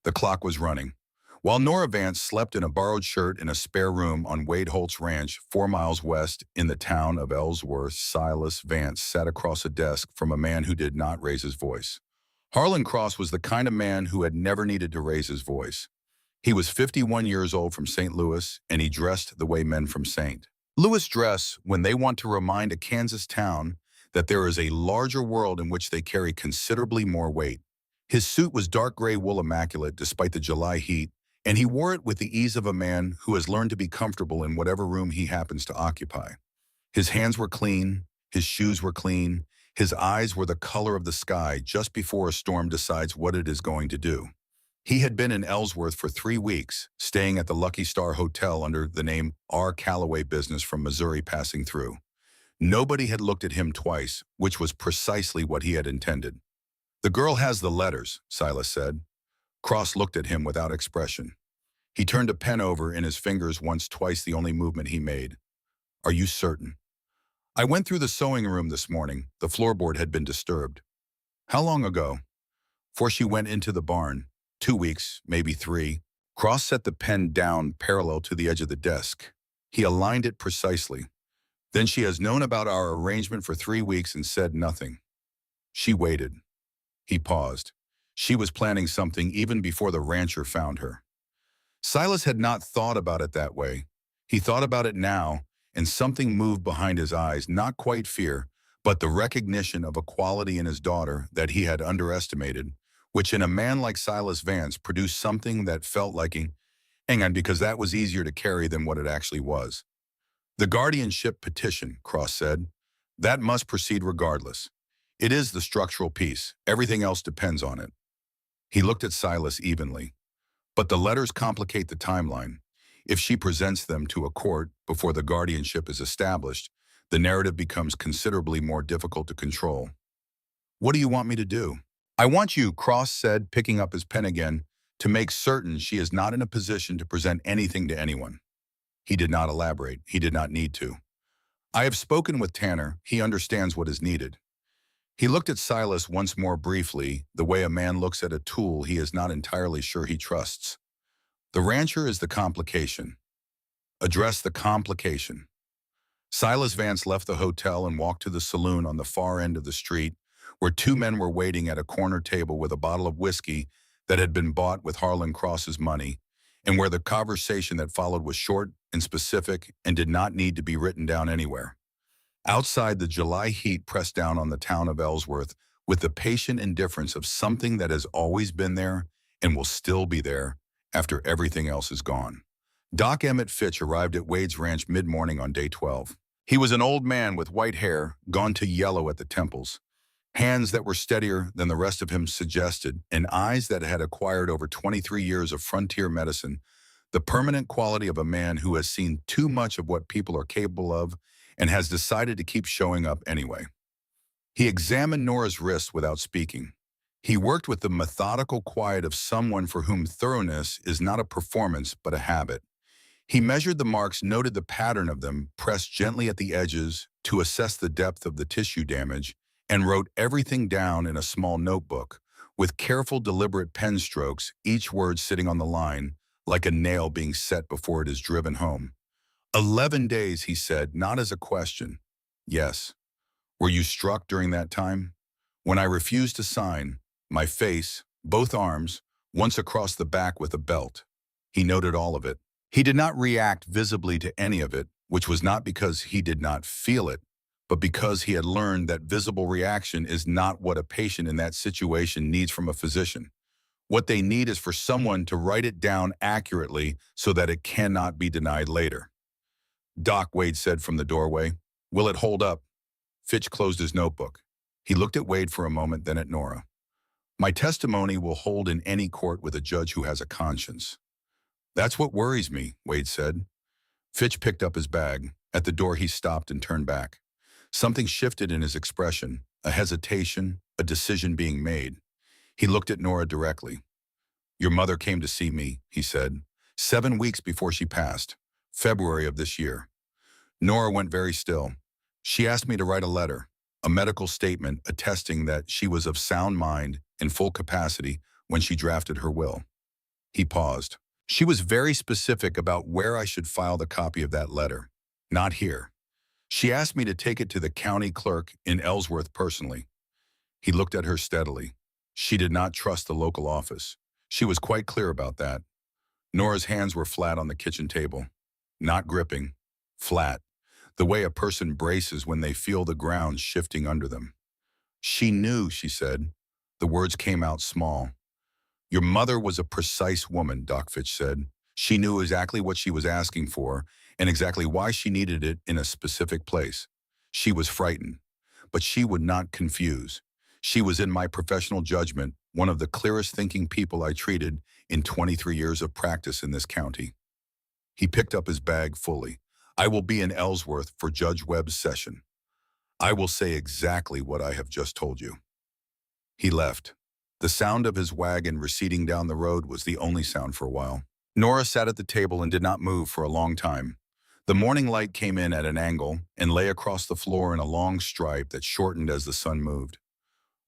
The clock was running. While Nora Vance slept in a borrowed shirt in a spare room on Wade Holt's ranch 4 miles west in the town of Ellsworth, Silas Vance sat across a desk from a man who did not raise his voice. Harlan Cross was the kind of man who had never needed to raise his voice. He was 51 years old, from St. Louis, and he dressed the way men from St. Louis dress when they want to remind a Kansas town that there is a larger world in which they carry considerably more weight. His suit was dark gray wool immaculate despite the July heat, and he wore it with the ease of a man who has learned to be comfortable in whatever room he happens to occupy. His hands were clean, his shoes were clean, his eyes were the color of the sky just before a storm decides what it is going to do. He had been in Ellsworth for 3 weeks, staying at the Lucky Star Hotel under the name R. Calloway, business from Missouri passing through. Nobody had looked at him twice, which was precisely what he had intended. "The girl has the letters," Silas said. Cross looked at him without expression. He turned a pen over in his fingers, once, twice, the only movement he made. "Are you certain?" "I went through the sewing room this morning. The floorboard had been disturbed." "How long ago?" "Before she went into the barn. 2 weeks, maybe 3. Cross set the pen down parallel to the edge of the desk. He aligned it precisely. "Then she has known about our arrangement for 3 weeks and said nothing." She waited. He paused. She was planning something even before the rancher found her. Silas had not thought about it that way. He thought about it now, and something moved behind his eyes, not quite fear, but the recognition of a quality in his daughter that he had underestimated, which in a man like Silas Vance produced something that felt like hang on, because that was easier to carry than what it actually was. "The guardianship petition," Cross said. "That must proceed regardless. It is the structural piece. Everything else depends on it." He looked at Silas evenly. "But the letters complicate the timeline. If she presents them to a court before the guardianship is established, the narrative becomes considerably more difficult to control." "What do you want me to do?" "I want you," Cross said, picking up his pen again, "to make certain she is not in a position to present anything to anyone." He did not elaborate. He did not need to. "I have spoken with Tanner. He understands what is needed." He looked at Silas once more briefly, the way a man looks at a tool he is not entirely sure he trusts. "The rancher is the complication. Address the complication." Silas Vance left the hotel and walked to the saloon on the far end of the street, where 2 men were waiting at a corner table with a bottle of whiskey that had been bought with Harlan Cross's money, and where the conversation that followed was short and specific and did not need to be written down anywhere. Outside, the July heat pressed down on the town of Ellsworth with the patient indifference of something that has always been there and will still be there after everything else is gone. Doc Emmett Fitch arrived at Wade's ranch mid-morning on day 12. He was an old man with white hair, gone to yellow at the temples, hands that were steadier than the rest of him suggested, and eyes that had acquired over 23 years of frontier medicine, the permanent quality of a man who has seen too much of what people are capable of and has decided to keep showing up anyway. He examined Nora's wrist without speaking. He worked with the methodical quiet of someone for whom thoroughness is not a performance but a habit. He measured the marks, noted the pattern of them, pressed gently at the edges to assess the depth of the tissue damage, and wrote everything down in a small notebook, with careful, deliberate pen strokes, each word sitting on the line, like a nail being set before it is driven home. 11 days, he said, not as a question. Yes. Were you struck during that time? When I refused to sign, my face, both arms, once across the back with a belt. He noted all of it. He did not react visibly to any of it, which was not because he did not feel it, but because he had learned that visible reaction is not what a patient in that situation needs from a physician. What they need is for someone to write it down accurately so that it cannot be denied later. Doc, Wade said from the doorway. Will it hold up? Fitch closed his notebook. He looked at Wade for a moment, then at Nora. My testimony will hold in any court with a judge who has a conscience. That's what worries me, Wade said. Fitch picked up his bag. At the door, he stopped and turned back. Something shifted in his expression, a hesitation, a decision being made. He looked at Nora directly. Your mother came to see me, he said, 7 weeks before she passed, February of this year. Nora went very still. She asked me to write a letter, a medical statement attesting that she was of sound mind in full capacity when she drafted her will. He paused. She was very specific about where I should file the copy of that letter. Not here. She asked me to take it to the county clerk in Ellsworth personally. He looked at her steadily. She did not trust the local office. She was quite clear about that. Nora's hands were flat on the kitchen table. Not gripping. Flat. The way a person braces when they feel the ground shifting under them. She knew, she said. The words came out small. Your mother was a precise woman, Doc Fitch said. She knew exactly what she was asking for and exactly why she needed it in a specific place. She was frightened, but she would not confuse. She was, in my professional judgment, one of the clearest thinking people I treated in 23 years of practice in this county. He picked up his bag fully. I will be in Ellsworth for Judge Webb's session. I will say exactly what I have just told you. He left. The sound of his wagon receding down the road was the only sound for a while. Nora sat at the table and did not move for a long time. The morning light came in at an angle and lay across the floor in a long stripe that shortened as the sun moved.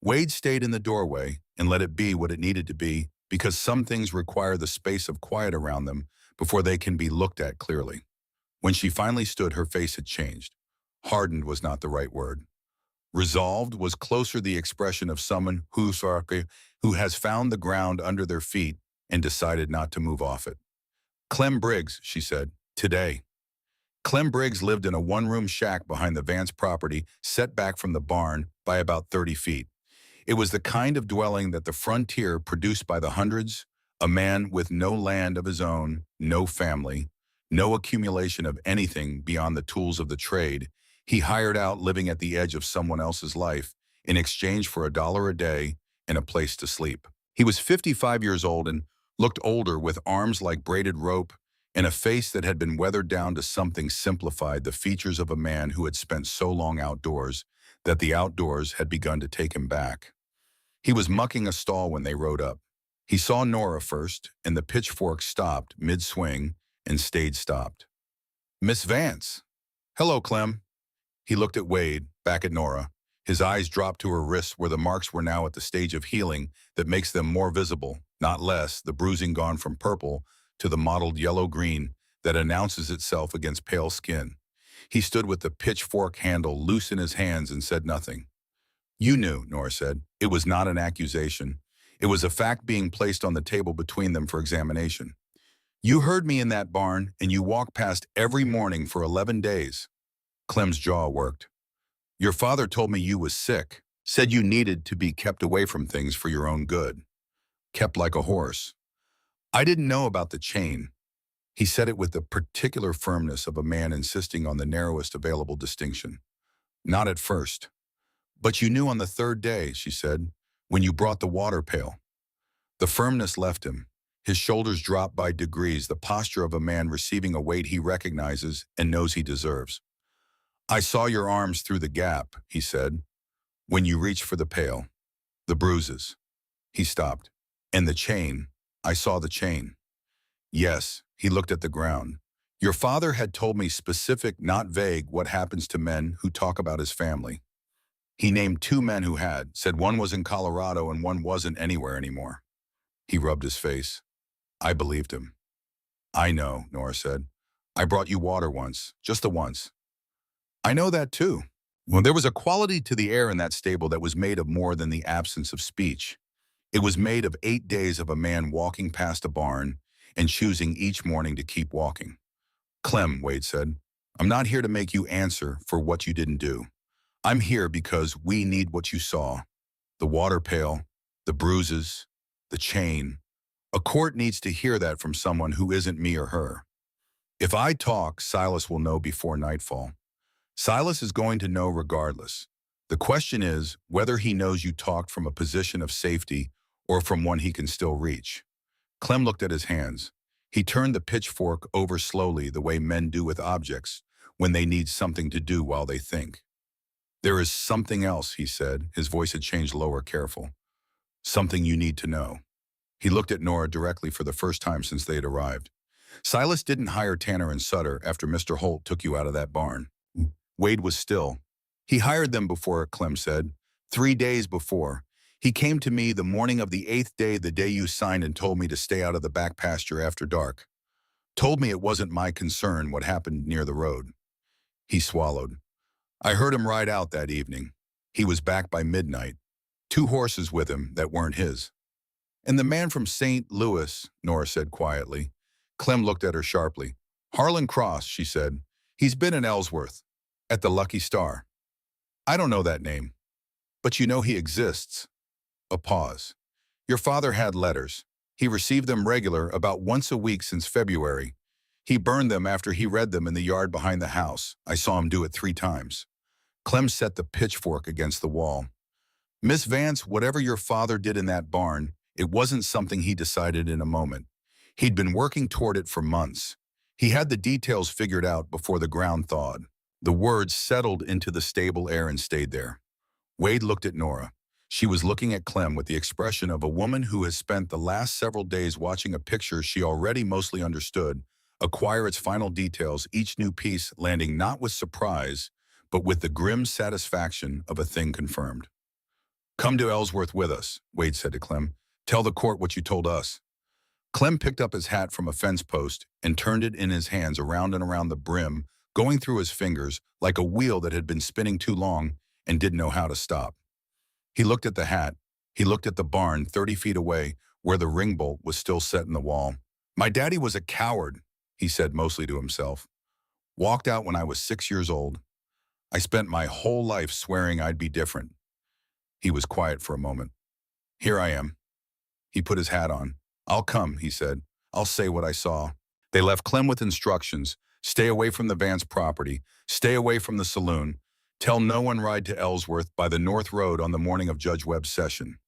Wade stayed in the doorway and let it be what it needed to be, because some things require the space of quiet around them before they can be looked at clearly. When she finally stood, her face had changed. Hardened was not the right word. Resolved was closer the expression of someone who has found the ground under their feet and decided not to move off it. Clem Briggs, she said, today. Clem Briggs lived in a one-room shack behind the Vance property, set back from the barn by about 30 feet. It was the kind of dwelling that the frontier produced by the hundreds, a man with no land of his own, no family, no accumulation of anything beyond the tools of the trade. He hired out, living at the edge of someone else's life in exchange for $1 a day and a place to sleep. He was 55 years old and looked older, with arms like braided rope and a face that had been weathered down to something simplified, the features of a man who had spent so long outdoors that the outdoors had begun to take him back. He was mucking a stall when they rode up. He saw Nora first, and the pitchfork stopped mid-swing and stayed stopped. Miss Vance. Hello, Clem. He looked at Wade, back at Nora. His eyes dropped to her wrists, where the marks were now at the stage of healing that makes them more visible, not less, the bruising gone from purple to the mottled yellow-green that announces itself against pale skin. He stood with the pitchfork handle loose in his hands and said nothing. You knew, Nora said. It was not an accusation. It was a fact being placed on the table between them for examination. You heard me in that barn, and you walked past every morning for 11 days. Clem's jaw worked. Your father told me you was sick, said you needed to be kept away from things for your own good, kept like a horse. I didn't know about the chain. He said it with the particular firmness of a man insisting on the narrowest available distinction. Not at first. But you knew on the third day, she said, when you brought the water pail. The firmness left him. His shoulders dropped by degrees, the posture of a man receiving a weight he recognizes and knows he deserves. I saw your arms through the gap, he said, when you reached for the pail. The bruises. He stopped. And the chain. I saw the chain. Yes, he looked at the ground. Your father had told me specific, not vague, what happens to men who talk about his family. He named two men who had, said one was in Colorado and one wasn't anywhere anymore. He rubbed his face. I believed him. I know, Nora said. I brought you water once, just the once. I know that too. Well, there was a quality to the air in that stable that was made of more than the absence of speech. It was made of 8 days of a man walking past a barn and choosing each morning to keep walking. Clem, Wade said, I'm not here to make you answer for what you didn't do. I'm here because we need what you saw. The water pail, the bruises, the chain. A court needs to hear that from someone who isn't me or her. If I talk, Silas will know before nightfall. Silas is going to know regardless. The question is whether he knows you talked from a position of safety or from one he can still reach. Clem looked at his hands. He turned the pitchfork over slowly the way men do with objects when they need something to do while they think. There is something else, he said. His voice had changed lower, careful. Something you need to know. He looked at Nora directly for the first time since they had arrived. Silas didn't hire Tanner and Sutter after Mr. Holt took you out of that barn. Wade was still. He hired them before, Clem said. 3 days before. He came to me the morning of the 8th day, the day you signed, and told me to stay out of the back pasture after dark. Told me it wasn't my concern what happened near the road. He swallowed. I heard him ride out that evening. He was back by midnight. 2 horses with him that weren't his. And the man from St. Louis, Nora said quietly. Clem looked at her sharply. Harlan Cross, she said. He's been in Ellsworth. At the Lucky Star. I don't know that name. But you know he exists. A pause. Your father had letters. He received them regular about once a week since February. He burned them after he read them in the yard behind the house. I saw him do it 3 times. Clem set the pitchfork against the wall. Miss Vance, whatever your father did in that barn, it wasn't something he decided in a moment. He'd been working toward it for months. He had the details figured out before the ground thawed. The words settled into the stable air and stayed there. Wade looked at Nora. She was looking at Clem with the expression of a woman who has spent the last several days watching a picture she already mostly understood acquire its final details, each new piece landing not with surprise, but with the grim satisfaction of a thing confirmed. Come to Ellsworth with us, Wade said to Clem. Tell the court what you told us. Clem picked up his hat from a fence post and turned it in his hands around and around the brim, going through his fingers like a wheel that had been spinning too long and didn't know how to stop. He looked at the hat. He looked at the barn 30 feet away where the ring bolt was still set in the wall. My daddy was a coward, he said mostly to himself. Walked out when I was 6 years old. I spent my whole life swearing I'd be different. He was quiet for a moment. Here I am. He put his hat on. I'll come, he said. I'll say what I saw. They left Clem with instructions. Stay away from the Vance property. Stay away from the saloon. Tell no one ride to Ellsworth by the North Road on the morning of Judge Webb's session.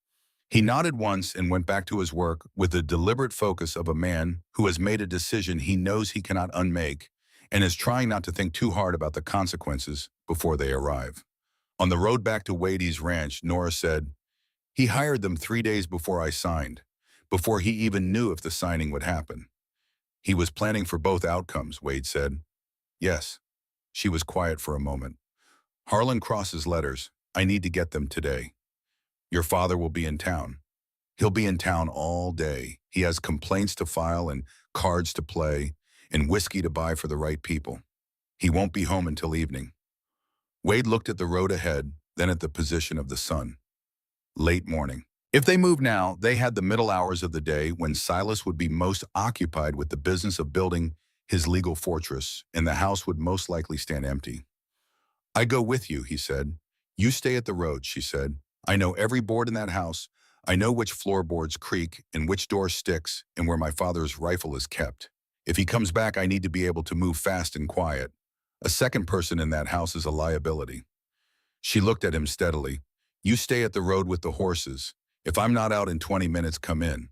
He nodded once and went back to his work with the deliberate focus of a man who has made a decision he knows he cannot unmake and is trying not to think too hard about the consequences before they arrive. On the road back to Wadey's ranch, Nora said, he hired them 3 days before I signed, before he even knew if the signing would happen. He was planning for both outcomes, Wade said. Yes. She was quiet for a moment. Harlan Cross's letters. I need to get them today. Your father will be in town. He'll be in town all day. He has complaints to file and cards to play and whiskey to buy for the right people. He won't be home until evening. Wade looked at the road ahead, then at the position of the sun. Late morning. If they moved now, they had the middle hours of the day when Silas would be most occupied with the business of building his legal fortress, and the house would most likely stand empty. "I go with you," he said. "You stay at the road," she said. "I know every board in that house. I know which floorboards creak and which door sticks and where my father's rifle is kept. If he comes back, I need to be able to move fast and quiet. A second person in that house is a liability." She looked at him steadily. "You stay at the road with the horses. If I'm not out in 20 minutes, come in."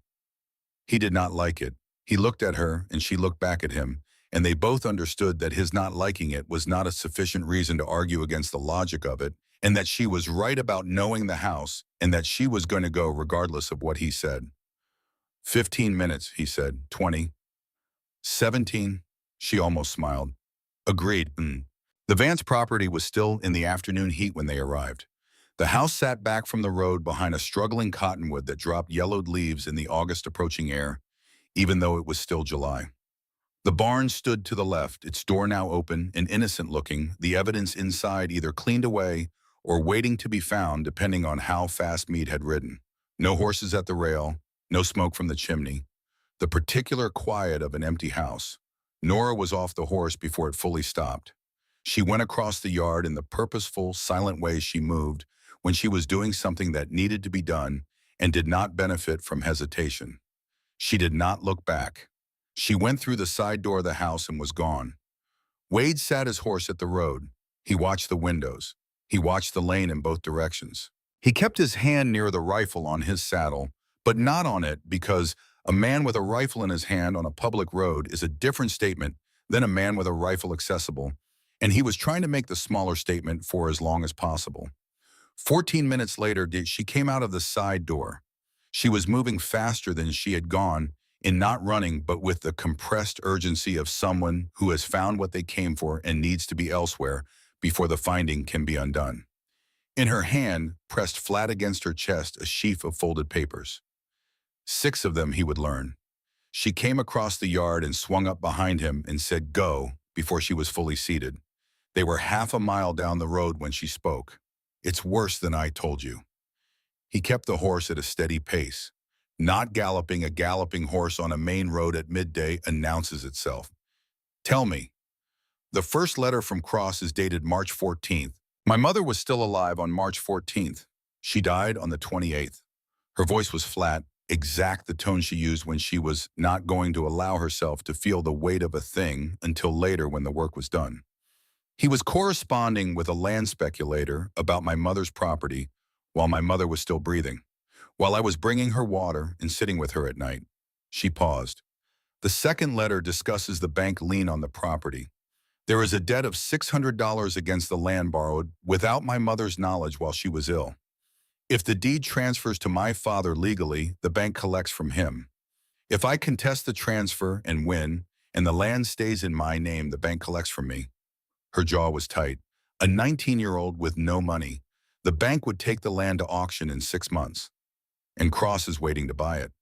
He did not like it. He looked at her and she looked back at him, and they both understood that his not liking it was not a sufficient reason to argue against the logic of it, and that she was right about knowing the house, and that she was going to go regardless of what he said. 15 minutes, he said. 20. 17. She almost smiled. Agreed. The Vance property was still in the afternoon heat when they arrived. The house sat back from the road behind a struggling cottonwood that dropped yellowed leaves in the August approaching air, even though it was still July. The barn stood to the left, its door now open and innocent-looking, the evidence inside either cleaned away or waiting to be found depending on how fast Meade had ridden. No horses at the rail, no smoke from the chimney. The particular quiet of an empty house. Nora was off the horse before it fully stopped. She went across the yard in the purposeful, silent way she moved when she was doing something that needed to be done and did not benefit from hesitation. She did not look back. She went through the side door of the house and was gone. Wade sat his horse at the road. He watched the windows. He watched the lane in both directions. He kept his hand near the rifle on his saddle, but not on it because a man with a rifle in his hand on a public road is a different statement than a man with a rifle accessible, and he was trying to make the smaller statement for as long as possible. 14 minutes later, she came out of the side door. She was moving faster than she had gone, in not running, but with the compressed urgency of someone who has found what they came for and needs to be elsewhere before the finding can be undone. In her hand, pressed flat against her chest, a sheaf of folded papers. 6 of them, he would learn. She came across the yard and swung up behind him and said, "Go," before she was fully seated. They were half a mile down the road when she spoke. "It's worse than I told you." He kept the horse at a steady pace. Not galloping, a galloping horse on a main road at midday announces itself. "Tell me." The first letter from Cross is dated March 14th. My mother was still alive on March 14th. She died on the 28th. Her voice was flat, exact the tone she used when she was not going to allow herself to feel the weight of a thing until later when the work was done. He was corresponding with a land speculator about my mother's property while my mother was still breathing. While I was bringing her water and sitting with her at night. She paused. The second letter discusses the bank lien on the property. There is a debt of $600 against the land borrowed without my mother's knowledge while she was ill. If the deed transfers to my father legally, the bank collects from him. If I contest the transfer and win, and the land stays in my name, the bank collects from me. Her jaw was tight. A 19-year-old with no money. The bank would take the land to auction in 6 months. And Cross is waiting to buy it.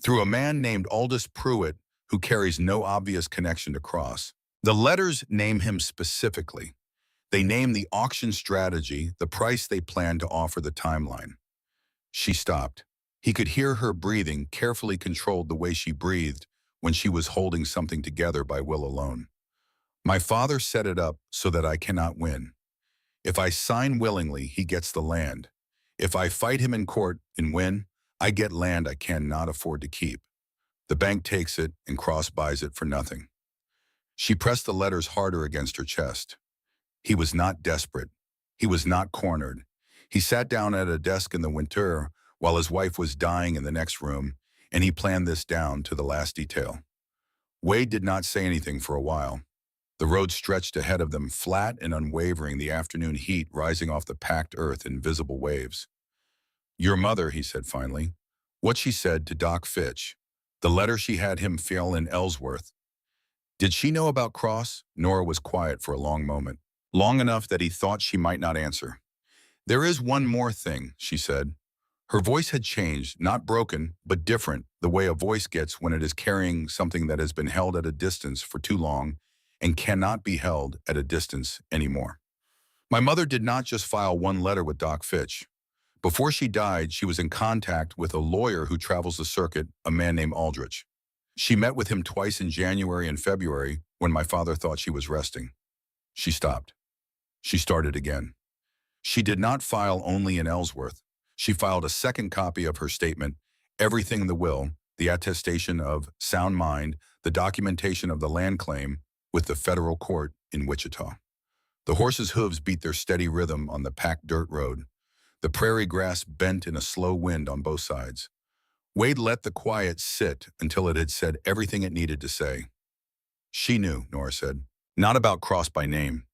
Through a man named Aldous Pruitt, who carries no obvious connection to Cross. The letters name him specifically. They name the auction strategy, the price they plan to offer, the timeline. She stopped. He could hear her breathing, carefully controlled the way she breathed when she was holding something together by will alone. My father set it up so that I cannot win. If I sign willingly, he gets the land. If I fight him in court and win, I get land I cannot afford to keep. The bank takes it and Cross buys it for nothing. She pressed the letters harder against her chest. He was not desperate. He was not cornered. He sat down at a desk in the winter while his wife was dying in the next room, and he planned this down to the last detail. Wade did not say anything for a while. The road stretched ahead of them, flat and unwavering, the afternoon heat rising off the packed earth in visible waves. "Your mother," he said finally. What she said to Doc Fitch. The letter she had him fill in Ellsworth. Did she know about Cross? Nora was quiet for a long moment. Long enough that he thought she might not answer. "There is one more thing," she said. Her voice had changed, not broken, but different, the way a voice gets when it is carrying something that has been held at a distance for too long and cannot be held at a distance anymore. "My mother did not just file one letter with Doc Fitch. Before she died, she was in contact with a lawyer who travels the circuit, a man named Aldrich. She met with him twice in January and February when my father thought she was resting." She stopped. She started again. She did not file only in Ellsworth. She filed a second copy of her statement, everything in the will, the attestation of sound mind, the documentation of the land claim, with the federal court in Wichita. The horses' hooves beat their steady rhythm on the packed dirt road. The prairie grass bent in a slow wind on both sides. Wade let the quiet sit until it had said everything it needed to say. She knew, Nora said. Not about Cross by name,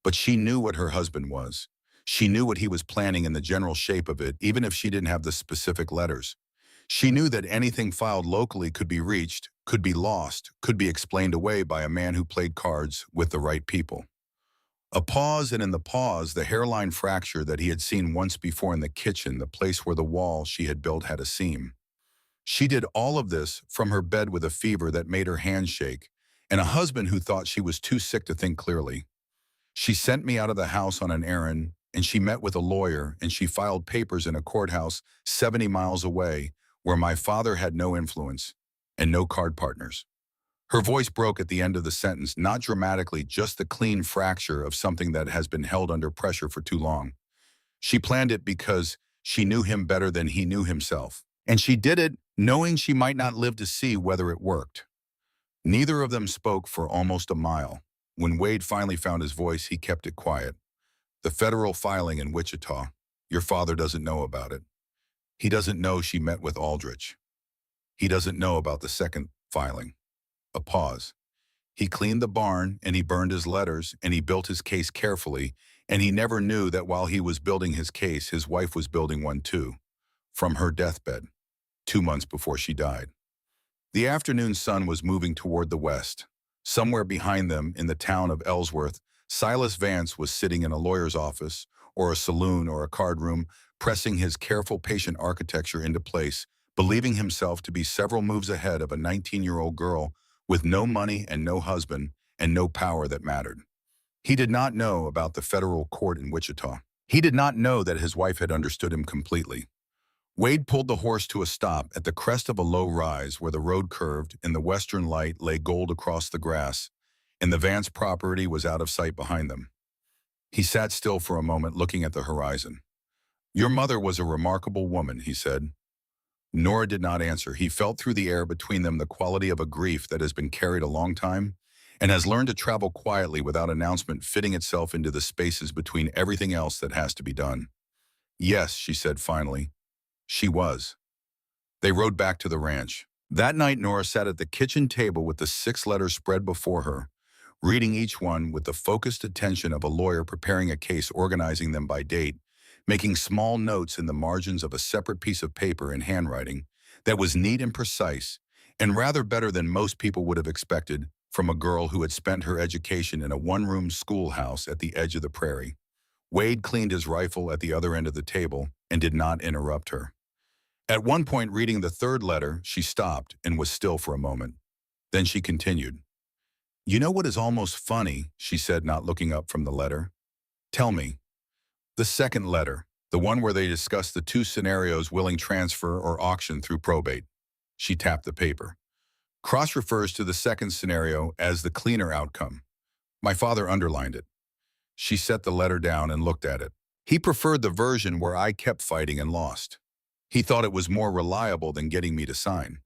but she knew what her husband was. She knew what he was planning and the general shape of it, even if she didn't have the specific letters. She knew that anything filed locally could be reached, could be lost, could be explained away by a man who played cards with the right people. A pause, and in the pause, the hairline fracture that he had seen once before in the kitchen, the place where the wall she had built had a seam. She did all of this from her bed with a fever that made her hands shake, and a husband who thought she was too sick to think clearly. She sent me out of the house on an errand, and she met with a lawyer, and she filed papers in a courthouse 70 miles away where my father had no influence and no card partners. Her voice broke at the end of the sentence, not dramatically, just the clean fracture of something that has been held under pressure for too long. She planned it because she knew him better than he knew himself. And she did it knowing she might not live to see whether it worked. Neither of them spoke for almost a mile. When Wade finally found his voice, he kept it quiet. The federal filing in Wichita. Your father doesn't know about it. He doesn't know she met with Aldrich. He doesn't know about the second filing. A pause. He cleaned the barn, and he burned his letters, and he built his case carefully, and he never knew that while he was building his case, his wife was building one too, from her deathbed, 2 months before she died. The afternoon sun was moving toward the west. Somewhere behind them, in the town of Ellsworth, Silas Vance was sitting in a lawyer's office, or a saloon, or a card room, pressing his careful, patient architecture into place, believing himself to be several moves ahead of a 19-year-old girl with no money and no husband and no power that mattered. He did not know about the federal court in Wichita. He did not know that his wife had understood him completely. Wade pulled the horse to a stop at the crest of a low rise where the road curved and the western light lay gold across the grass, and the Vance property was out of sight behind them. He sat still for a moment, looking at the horizon. Your mother was a remarkable woman, he said. Nora did not answer. He felt through the air between them the quality of a grief that has been carried a long time and has learned to travel quietly without announcement, fitting itself into the spaces between everything else that has to be done. Yes, she said finally. She was. They rode back to the ranch. That night, Nora sat at the kitchen table with the 6 letters spread before her, reading each one with the focused attention of a lawyer preparing a case, organizing them by date, making small notes in the margins of a separate piece of paper in handwriting that was neat and precise, and rather better than most people would have expected from a girl who had spent her education in a one-room schoolhouse at the edge of the prairie. Wade cleaned his rifle at the other end of the table and did not interrupt her. At one point, reading the 3rd letter, she stopped and was still for a moment. Then she continued. You know what is almost funny, she said, not looking up from the letter. Tell me. The 2nd letter, the one where they discuss the 2 scenarios, willing transfer or auction through probate. She tapped the paper. Cross refers to the 2nd scenario as the cleaner outcome. My father underlined it. She set the letter down and looked at it. He preferred the version where I kept fighting and lost. He thought it was more reliable than getting me to sign.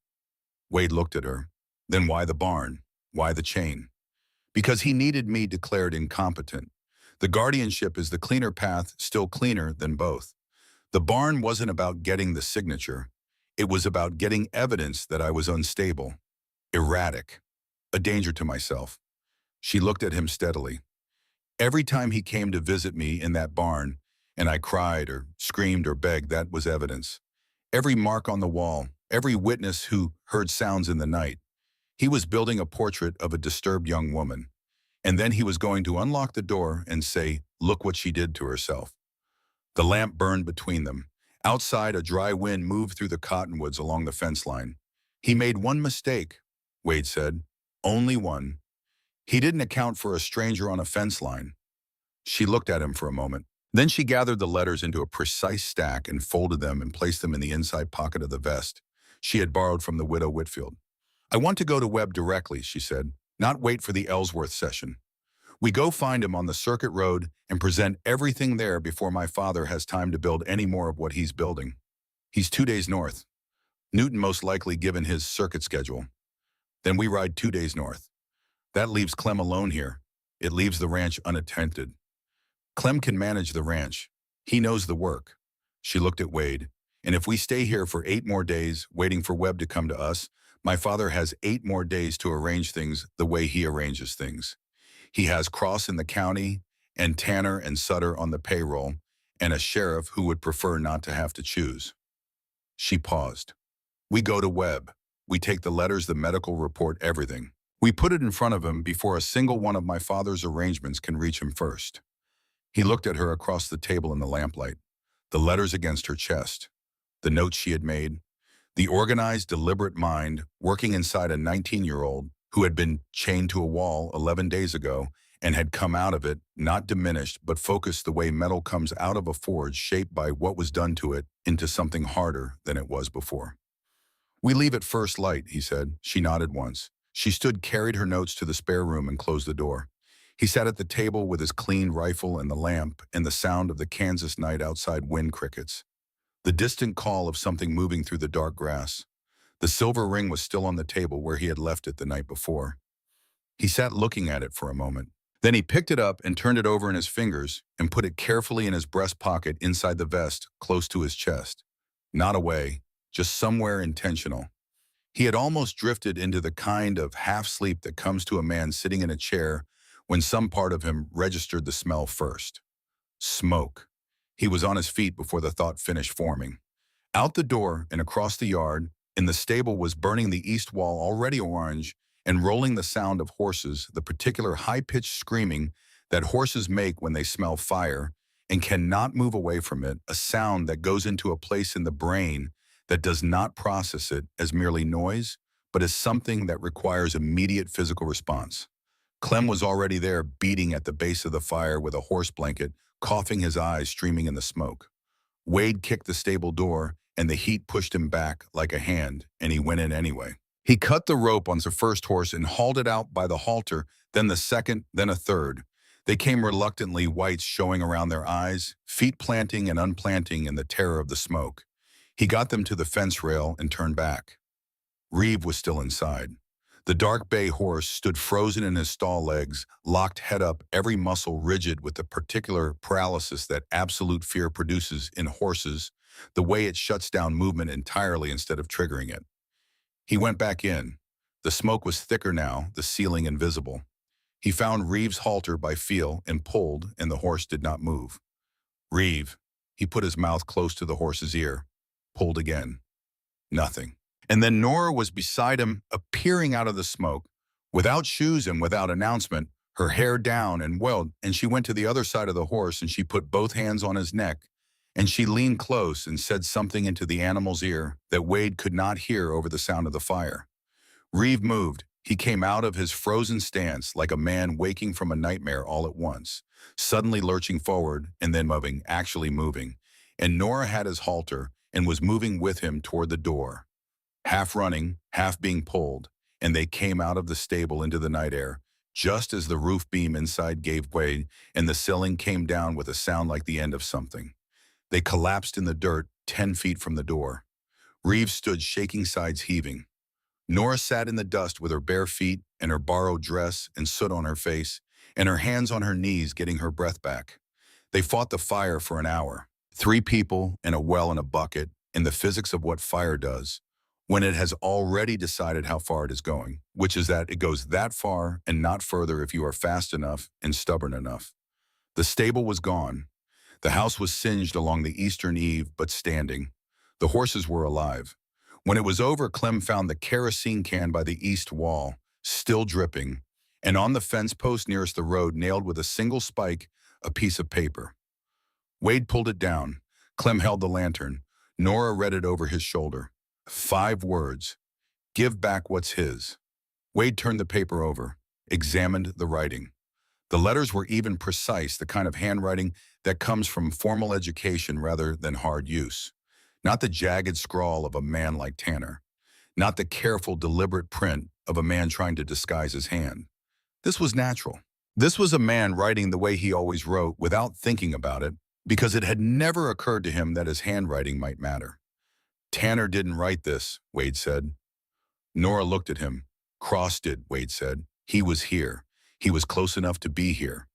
Wade looked at her. Then why the barn? Why the chain? Because he needed me declared incompetent. The guardianship is the cleaner path, still cleaner than both. The barn wasn't about getting the signature. It was about getting evidence that I was unstable, erratic, a danger to myself. She looked at him steadily. Every time he came to visit me in that barn, and I cried or screamed or begged, that was evidence. Every mark on the wall, every witness who heard sounds in the night. He was building a portrait of a disturbed young woman. And then he was going to unlock the door and say, look what she did to herself. The lamp burned between them. Outside, a dry wind moved through the cottonwoods along the fence line. He made one mistake, Wade said. Only one. He didn't account for a stranger on a fence line. She looked at him for a moment. Then she gathered the letters into a precise stack and folded them and placed them in the inside pocket of the vest she had borrowed from the widow Whitfield. I want to go to Webb directly, she said, not wait for the Ellsworth session. We go find him on the circuit road and present everything there before my father has time to build any more of what he's building. He's 2 days north. Newton most likely given his circuit schedule. Then we ride 2 days north. That leaves Clem alone here. It leaves the ranch unattended. Clem can manage the ranch. He knows the work. She looked at Wade. And if we stay here for 8 more days, waiting for Webb to come to us, my father has 8 more days to arrange things the way he arranges things. He has Cross in the county, and Tanner and Sutter on the payroll, and a sheriff who would prefer not to have to choose. She paused. We go to Webb. We take the letters, the medical report, everything. We put it in front of him before a single one of my father's arrangements can reach him first. He looked at her across the table in the lamplight, the letters against her chest, the notes she had made, the organized, deliberate mind working inside a 19-year-old who had been chained to a wall 11 days ago and had come out of it, not diminished, but focused the way metal comes out of a forge shaped by what was done to it into something harder than it was before. We leave at first light, he said. She nodded once. She stood, carried her notes to the spare room and closed the door. He sat at the table with his cleaned rifle and the lamp and the sound of the Kansas night outside wind crickets. The distant call of something moving through the dark grass. The silver ring was still on the table where he had left it the night before. He sat looking at it for a moment. Then he picked it up and turned it over in his fingers and put it carefully in his breast pocket inside the vest, close to his chest. Not away, just somewhere intentional. He had almost drifted into the kind of half-sleep that comes to a man sitting in a chair when some part of him registered the smell first. Smoke. He was on his feet before the thought finished forming. Out the door and across the yard, in the stable was burning the east wall already orange and rolling the sound of horses, the particular high-pitched screaming that horses make when they smell fire and cannot move away from it, a sound that goes into a place in the brain that does not process it as merely noise, but as something that requires immediate physical response. Clem was already there, beating at the base of the fire with a horse blanket, coughing, his eyes streaming in the smoke. Wade kicked the stable door, and the heat pushed him back like a hand, and he went in anyway. He cut the rope on the first horse and hauled it out by the halter, then the second, then a third. They came reluctantly, whites showing around their eyes, feet planting and unplanting in the terror of the smoke. He got them to the fence rail and turned back. Reeve was still inside. The dark bay horse stood frozen in his stall legs, locked head up, every muscle rigid with the particular paralysis that absolute fear produces in horses, the way it shuts down movement entirely instead of triggering it. He went back in. The smoke was thicker now, the ceiling invisible. He found Reeve's halter by feel and pulled, and the horse did not move. Reeve. He put his mouth close to the horse's ear, pulled again. Nothing. And then Nora was beside him, appearing out of the smoke, without shoes and without announcement, her hair down and welled, and she went to the other side of the horse and she put both hands on his neck, and she leaned close and said something into the animal's ear that Wade could not hear over the sound of the fire. Reeve moved. He came out of his frozen stance like a man waking from a nightmare all at once, suddenly lurching forward and then moving, actually moving. And Nora had his halter and was moving with him toward the door. Half running, half being pulled, and they came out of the stable into the night air, just as the roof beam inside gave way and the ceiling came down with a sound like the end of something. They collapsed in the dirt 10 feet from the door. Reeves stood shaking, sides heaving. Nora sat in the dust with her bare feet and her borrowed dress and soot on her face, and her hands on her knees getting her breath back. They fought the fire for an hour. 3 people and a well and a bucket, in the physics of what fire does, when it has already decided how far it is going, which is that it goes that far and not further if you are fast enough and stubborn enough. The stable was gone. The house was singed along the eastern eave, but standing. The horses were alive. When it was over, Clem found the kerosene can by the east wall, still dripping, and on the fence post nearest the road, nailed with a single spike, a piece of paper. Wade pulled it down. Clem held the lantern. Nora read it over his shoulder. 5 words. Give back what's his. Wade turned the paper over, examined the writing. The letters were even precise, the kind of handwriting that comes from formal education rather than hard use. Not the jagged scrawl of a man like Tanner. Not the careful, deliberate print of a man trying to disguise his hand. This was natural. This was a man writing the way he always wrote without thinking about it, because it had never occurred to him that his handwriting might matter. Tanner didn't write this, Wade said. Nora looked at him. Cross did, Wade said. He was here. He was close enough to be here.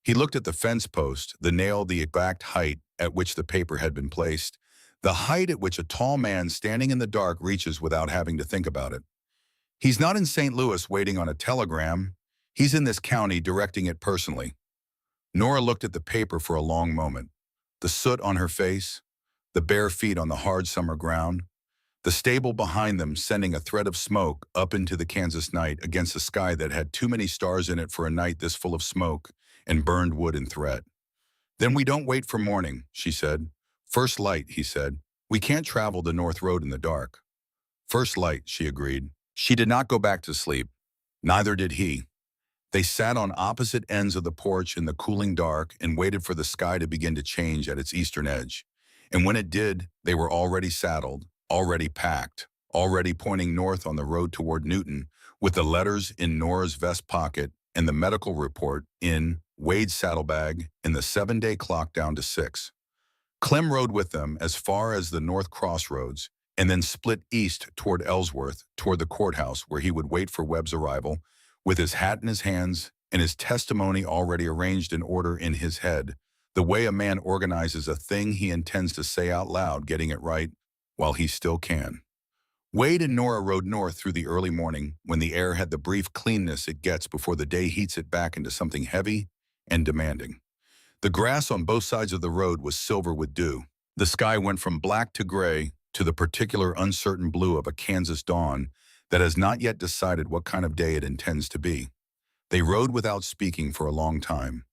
He looked at the fence post, the nail the exact height at which the paper had been placed, the height at which a tall man standing in the dark reaches without having to think about it. He's not in St. Louis waiting on a telegram. He's in this county directing it personally. Nora looked at the paper for a long moment. The soot on her face, the bare feet on the hard summer ground, the stable behind them sending a thread of smoke up into the Kansas night against a sky that had too many stars in it for a night this full of smoke and burned wood and thread. Then we don't wait for morning, she said. First light, he said. We can't travel the North Road in the dark. First light, she agreed. She did not go back to sleep. Neither did he. They sat on opposite ends of the porch in the cooling dark and waited for the sky to begin to change at its eastern edge. And when it did, they were already saddled, already packed, already pointing north on the road toward Newton, with the letters in Nora's vest pocket and the medical report in Wade's saddlebag and the 7-day clock down to 6. Clem rode with them as far as the North Crossroads and then split east toward Ellsworth, toward the courthouse where he would wait for Webb's arrival, with his hat in his hands and his testimony already arranged in order in his head, the way a man organizes a thing he intends to say out loud, getting it right while he still can. Wade and Nora rode north through the early morning when the air had the brief cleanness it gets before the day heats it back into something heavy and demanding. The grass on both sides of the road was silver with dew. The sky went from black to gray to the particular uncertain blue of a Kansas dawn that has not yet decided what kind of day it intends to be. They rode without speaking for a long time.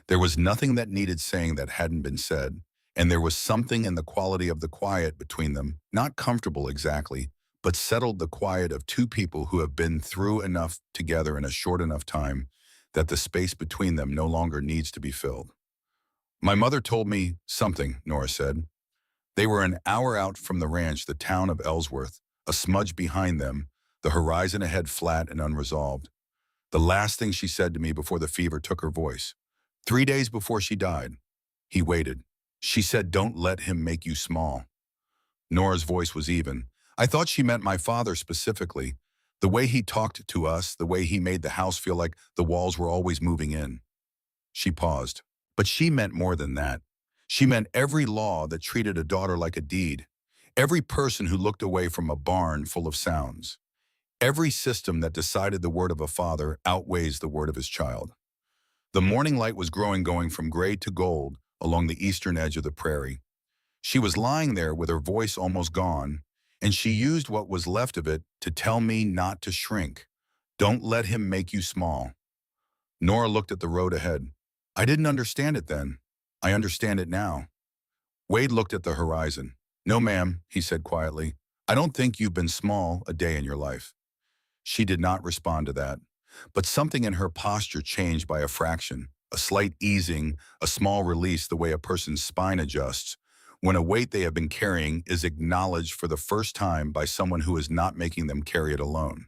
There was nothing that needed saying that hadn't been said, and there was something in the quality of the quiet between them, not comfortable exactly, but settled the quiet of two people who have been through enough together in a short enough time that the space between them no longer needs to be filled. My mother told me something, Nora said. They were an hour out from the ranch, the town of Ellsworth, a smudge behind them, the horizon ahead flat and unresolved. The last thing she said to me before the fever took her voice. 3 days before she died. He waited. She said, "Don't let him make you small." Nora's voice was even. I thought she meant my father specifically. The way he talked to us, the way he made the house feel like the walls were always moving in. She paused. But she meant more than that. She meant every law that treated a daughter like a deed. Every person who looked away from a barn full of sounds. Every system that decided the word of a father outweighs the word of his child. The morning light was growing, going from gray to gold along the eastern edge of the prairie. She was lying there with her voice almost gone, and she used what was left of it to tell me not to shrink. Don't let him make you small. Nora looked at the road ahead. I didn't understand it then. I understand it now. Wade looked at the horizon. No, ma'am, he said quietly. I don't think you've been small a day in your life. She did not respond to that, but something in her posture changed by a fraction, a slight easing, a small release, the way a person's spine adjusts when a weight they have been carrying is acknowledged for the first time by someone who is not making them carry it alone.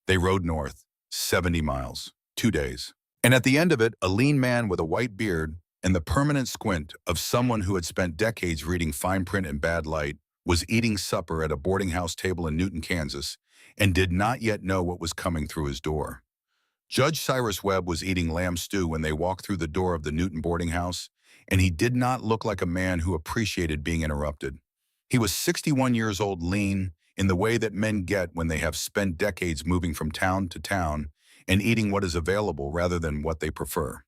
They rode north, 70 miles, 2 days. And at the end of it, a lean man with a white beard and the permanent squint of someone who had spent decades reading fine print in bad light was eating supper at a boarding house table in Newton, Kansas, and did not yet know what was coming through his door. Judge Cyrus Webb was eating lamb stew when they walked through the door of the Newton boarding house, and he did not look like a man who appreciated being interrupted. He was 61 years old, lean, in the way that men get when they have spent decades moving from town to town and eating what is available rather than what they prefer.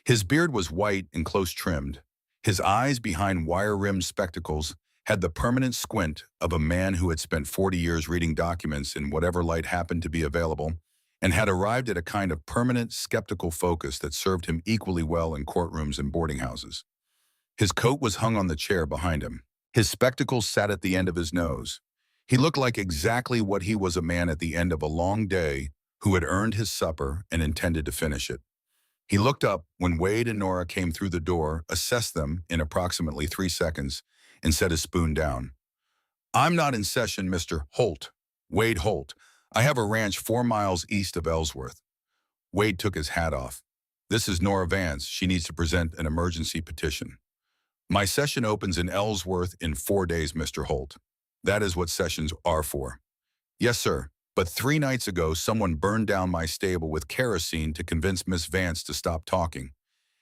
His beard was white and close trimmed. His eyes, behind wire-rimmed spectacles, had the permanent squint of a man who had spent 40 years reading documents in whatever light happened to be available and had arrived at a kind of permanent skeptical focus that served him equally well in courtrooms and boarding houses. His coat was hung on the chair behind him. His spectacles sat at the end of his nose. He looked like exactly what he was, a man at the end of a long day who had earned his supper and intended to finish it. He looked up when Wade and Nora came through the door, assessed them in approximately 3 seconds, and set his spoon down. I'm not in session, Mr. Holt. Wade Holt. I have a ranch 4 miles east of Ellsworth. Wade took his hat off. This is Nora Vance. She needs to present an emergency petition. My session opens in Ellsworth in 4 days, Mr. Holt. That is what sessions are for. Yes, sir. But 3 nights ago, someone burned down my stable with kerosene to convince Miss Vance to stop talking.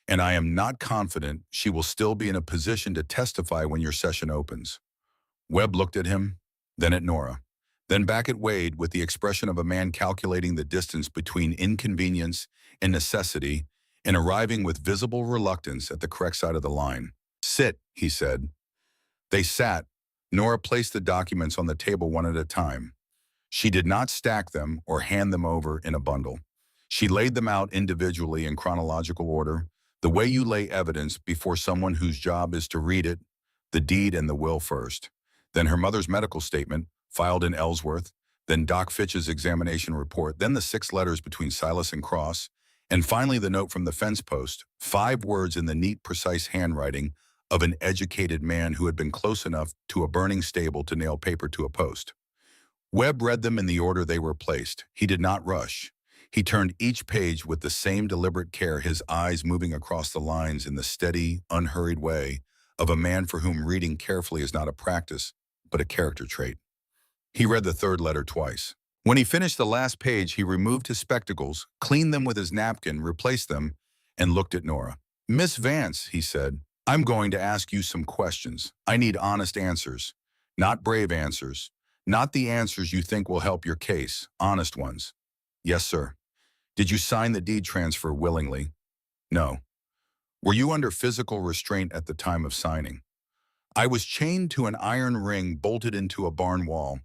And I am not confident she will still be in a position to testify when your session opens. Webb looked at him, then at Nora, then back at Wade with the expression of a man calculating the distance between inconvenience and necessity and arriving with visible reluctance at the correct side of the line. Sit, he said. They sat. Nora placed the documents on the table one at a time. She did not stack them or hand them over in a bundle. She laid them out individually in chronological order, the way you lay evidence before someone whose job is to read it, the deed and the will first. Then her mother's medical statement, filed in Ellsworth, then Doc Fitch's examination report, then the 6 letters between Silas and Cross, and finally the note from the fence post, 5 words in the neat, precise handwriting of an educated man who had been close enough to a burning stable to nail paper to a post. Webb read them in the order they were placed. He did not rush. He turned each page with the same deliberate care, his eyes moving across the lines in the steady, unhurried way of a man for whom reading carefully is not a practice, but a character trait. He read the 3rd letter twice. When he finished the last page, he removed his spectacles, cleaned them with his napkin, replaced them, and looked at Nora. Miss Vance, he said, I'm going to ask you some questions. I need honest answers, not brave answers, not the answers you think will help your case, honest ones. Yes, sir. Did you sign the deed transfer willingly? No. Were you under physical restraint at the time of signing? I was chained to an iron ring bolted into a barn wall.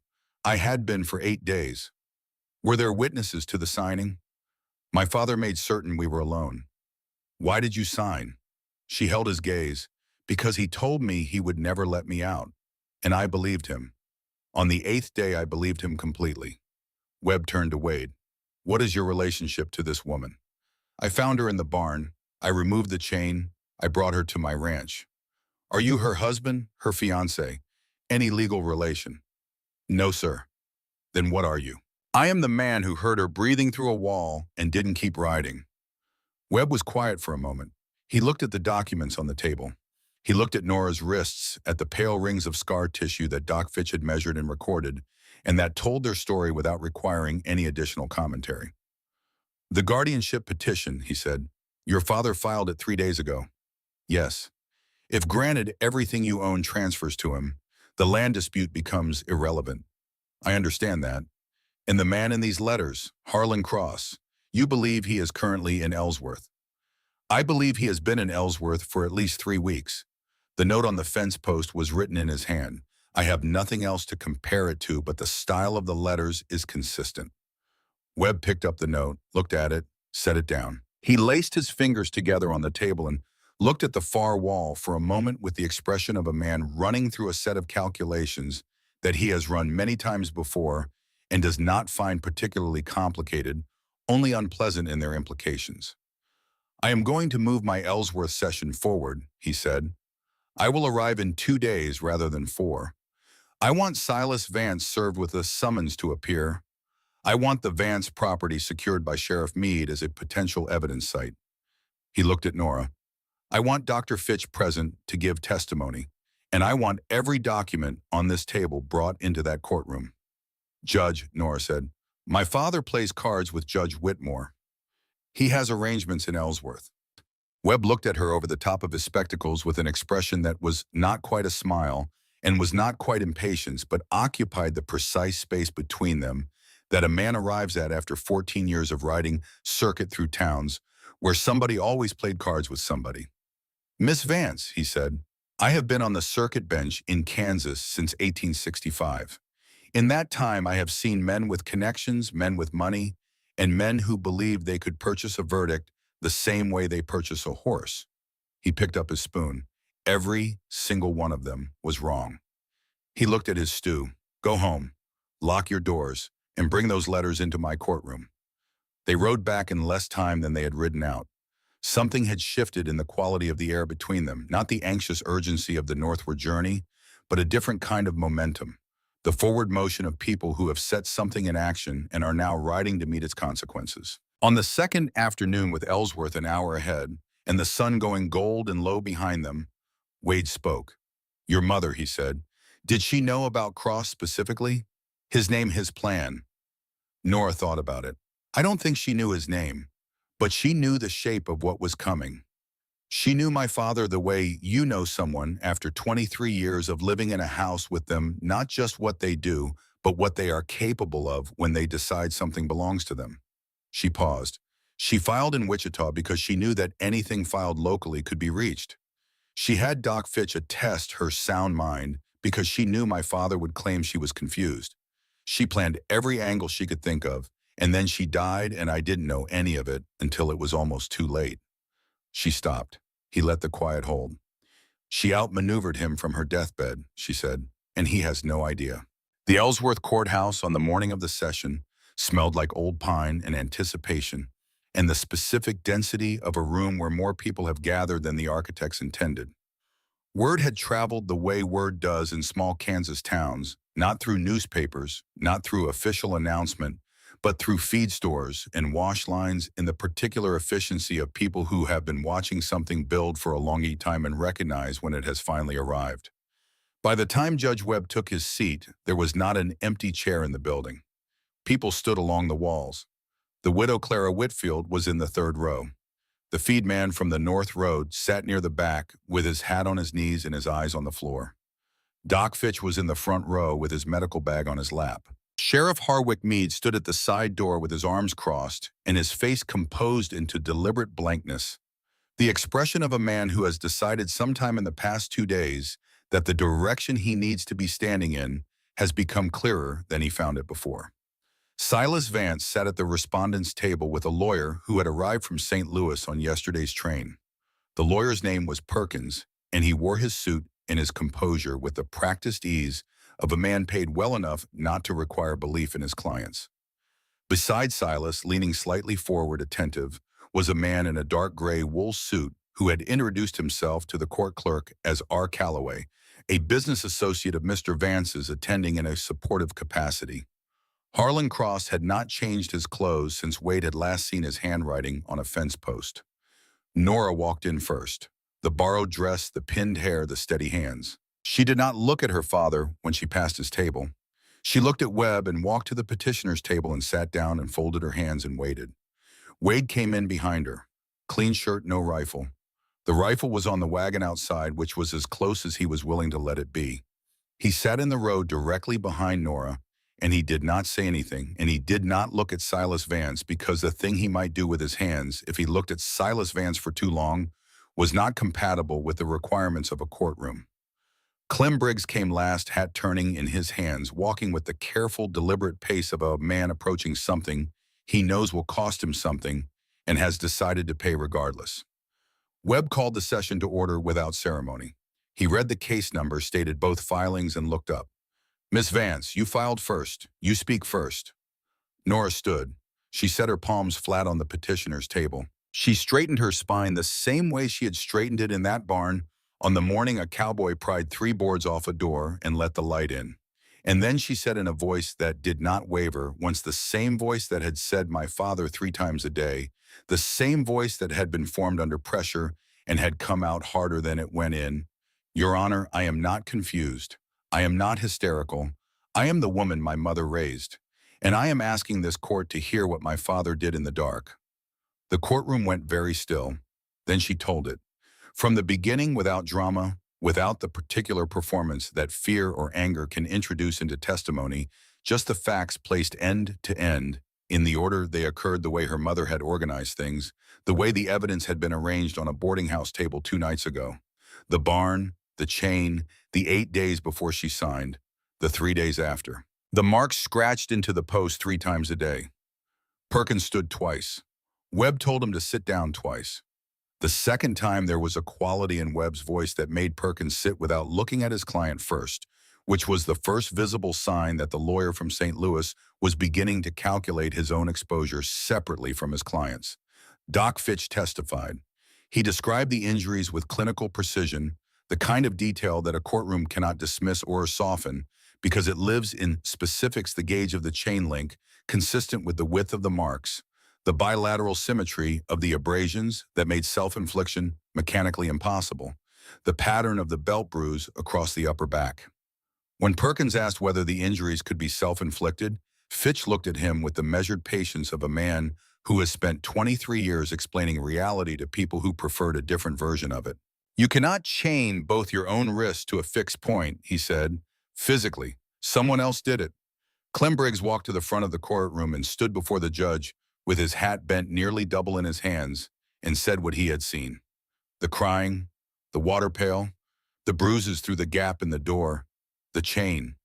I had been for 8 days. Were there witnesses to the signing? My father made certain we were alone. Why did you sign? She held his gaze. Because he told me he would never let me out. And I believed him. On the 8th day, I believed him completely. Webb turned to Wade. What is your relationship to this woman? I found her in the barn. I removed the chain. I brought her to my ranch. Are you her husband, her fiancé? Any legal relation? No, sir. Then what are you? I am the man who heard her breathing through a wall and didn't keep riding. Webb was quiet for a moment. He looked at the documents on the table. He looked at Nora's wrists, at the pale rings of scar tissue that Doc Fitch had measured and recorded, and that told their story without requiring any additional commentary. The guardianship petition, he said. Your father filed it 3 days ago. Yes. If granted, everything you own transfers to him. The land dispute becomes irrelevant. I understand that. And the man in these letters, Harlan Cross, you believe he is currently in Ellsworth. I believe he has been in Ellsworth for at least 3 weeks. The note on the fence post was written in his hand. I have nothing else to compare it to, but the style of the letters is consistent. Webb picked up the note, looked at it, set it down. He laced his fingers together on the table and looked at the far wall for a moment with the expression of a man running through a set of calculations that he has run many times before and does not find particularly complicated, only unpleasant in their implications. I am going to move my Ellsworth session forward, he said. I will arrive in 2 days rather than 4. I want Silas Vance served with a summons to appear. I want the Vance property secured by Sheriff Meade as a potential evidence site. He looked at Nora. I want Dr. Fitch present to give testimony, and I want every document on this table brought into that courtroom. Judge, Nora said, my father plays cards with Judge Whitmore. He has arrangements in Ellsworth. Webb looked at her over the top of his spectacles with an expression that was not quite a smile and was not quite impatience, but occupied the precise space between them that a man arrives at after 14 years of riding circuit through towns where somebody always played cards with somebody. Miss Vance, he said, I have been on the circuit bench in Kansas since 1865. In that time, I have seen men with connections, men with money, and men who believed they could purchase a verdict the same way they purchase a horse. He picked up his spoon. Every single one of them was wrong. He looked at his stew. Go home, lock your doors, and bring those letters into my courtroom. They rode back in less time than they had ridden out. Something had shifted in the quality of the air between them, not the anxious urgency of the northward journey, but a different kind of momentum, the forward motion of people who have set something in action and are now riding to meet its consequences. On the second afternoon with Ellsworth an hour ahead, and the sun going gold and low behind them, Wade spoke. Your mother, he said. Did she know about Cross specifically? His name, his plan. Nora thought about it. I don't think she knew his name, but she knew the shape of what was coming. She knew my father the way you know someone after 23 years of living in a house with them, not just what they do, but what they are capable of when they decide something belongs to them. She paused. She filed in Wichita because she knew that anything filed locally could be reached. She had Doc Fitch attest her sound mind because she knew my father would claim she was confused. She planned every angle she could think of, and then she died and I didn't know any of it until it was almost too late. She stopped. He let the quiet hold. She outmaneuvered him from her deathbed, she said, and he has no idea. The Ellsworth courthouse on the morning of the session smelled like old pine and anticipation, and the specific density of a room where more people have gathered than the architects intended. Word had traveled the way word does in small Kansas towns, not through newspapers, not through official announcement, but through feed stores and wash lines in the particular efficiency of people who have been watching something build for a long time and recognize when it has finally arrived. By the time Judge Webb took his seat, there was not an empty chair in the building. People stood along the walls. The widow Clara Whitfield was in the third row. The feed man from the North Road sat near the back with his hat on his knees and his eyes on the floor. Doc Fitch was in the front row with his medical bag on his lap. Sheriff Harwick Meade stood at the side door with his arms crossed and his face composed into deliberate blankness. The expression of a man who has decided sometime in the past 2 days that the direction he needs to be standing in has become clearer than he found it before. Silas Vance sat at the respondent's table with a lawyer who had arrived from St. Louis on yesterday's train. The lawyer's name was Perkins, and he wore his suit and his composure with the practiced ease of a man paid well enough not to require belief in his clients. Beside Silas, leaning slightly forward attentive, was a man in a dark gray wool suit who had introduced himself to the court clerk as R. Calloway, a business associate of Mr. Vance's attending in a supportive capacity. Harlan Cross had not changed his clothes since Wade had last seen his handwriting on a fence post. Nora walked in first, the borrowed dress, the pinned hair, the steady hands. She did not look at her father when she passed his table. She looked at Webb and walked to the petitioner's table and sat down and folded her hands and waited. Wade came in behind her. Clean shirt, no rifle. The rifle was on the wagon outside, which was as close as he was willing to let it be. He sat in the row directly behind Nora, and he did not say anything, and he did not look at Silas Vance because the thing he might do with his hands if he looked at Silas Vance for too long was not compatible with the requirements of a courtroom. Clem Briggs came last, hat turning in his hands, walking with the careful, deliberate pace of a man approaching something he knows will cost him something and has decided to pay regardless. Webb called the session to order without ceremony. He read the case number, stated both filings, and looked up. Miss Vance, you filed first. You speak first. Nora stood. She set her palms flat on the petitioner's table. She straightened her spine the same way she had straightened it in that barn on the morning a cowboy pried 3 boards off a door and let the light in. And then she said in a voice that did not waver, once the same voice that had said my father 3 times a day, the same voice that had been formed under pressure and had come out harder than it went in, Your Honor, I am not confused. I am not hysterical. I am the woman my mother raised, and I am asking this court to hear what my father did in the dark. The courtroom went very still. Then she told it. From the beginning, without drama, without the particular performance that fear or anger can introduce into testimony, just the facts placed end to end, in the order they occurred, the way her mother had organized things, the way the evidence had been arranged on a boarding house table 2 nights ago. The barn, the chain, the 8 days before she signed, the 3 days after. The marks scratched into the post 3 times a day. Perkins stood twice. Webb told him to sit down twice. The second time there was a quality in Webb's voice that made Perkins sit without looking at his client first, which was the first visible sign that the lawyer from St. Louis was beginning to calculate his own exposure separately from his client's. Doc Fitch testified. He described the injuries with clinical precision, the kind of detail that a courtroom cannot dismiss or soften because it lives in specifics, the gauge of the chain link, consistent with the width of the marks, the bilateral symmetry of the abrasions that made self-infliction mechanically impossible, the pattern of the belt bruise across the upper back. When Perkins asked whether the injuries could be self-inflicted, Fitch looked at him with the measured patience of a man who has spent 23 years explaining reality to people who preferred a different version of it. You cannot chain both your own wrists to a fixed point, he said. Physically, someone else did it. Clem Briggs walked to the front of the courtroom and stood before the judge with his hat bent nearly double in his hands and said what he had seen. The crying, the water pail, the bruises through the gap in the door, the chain.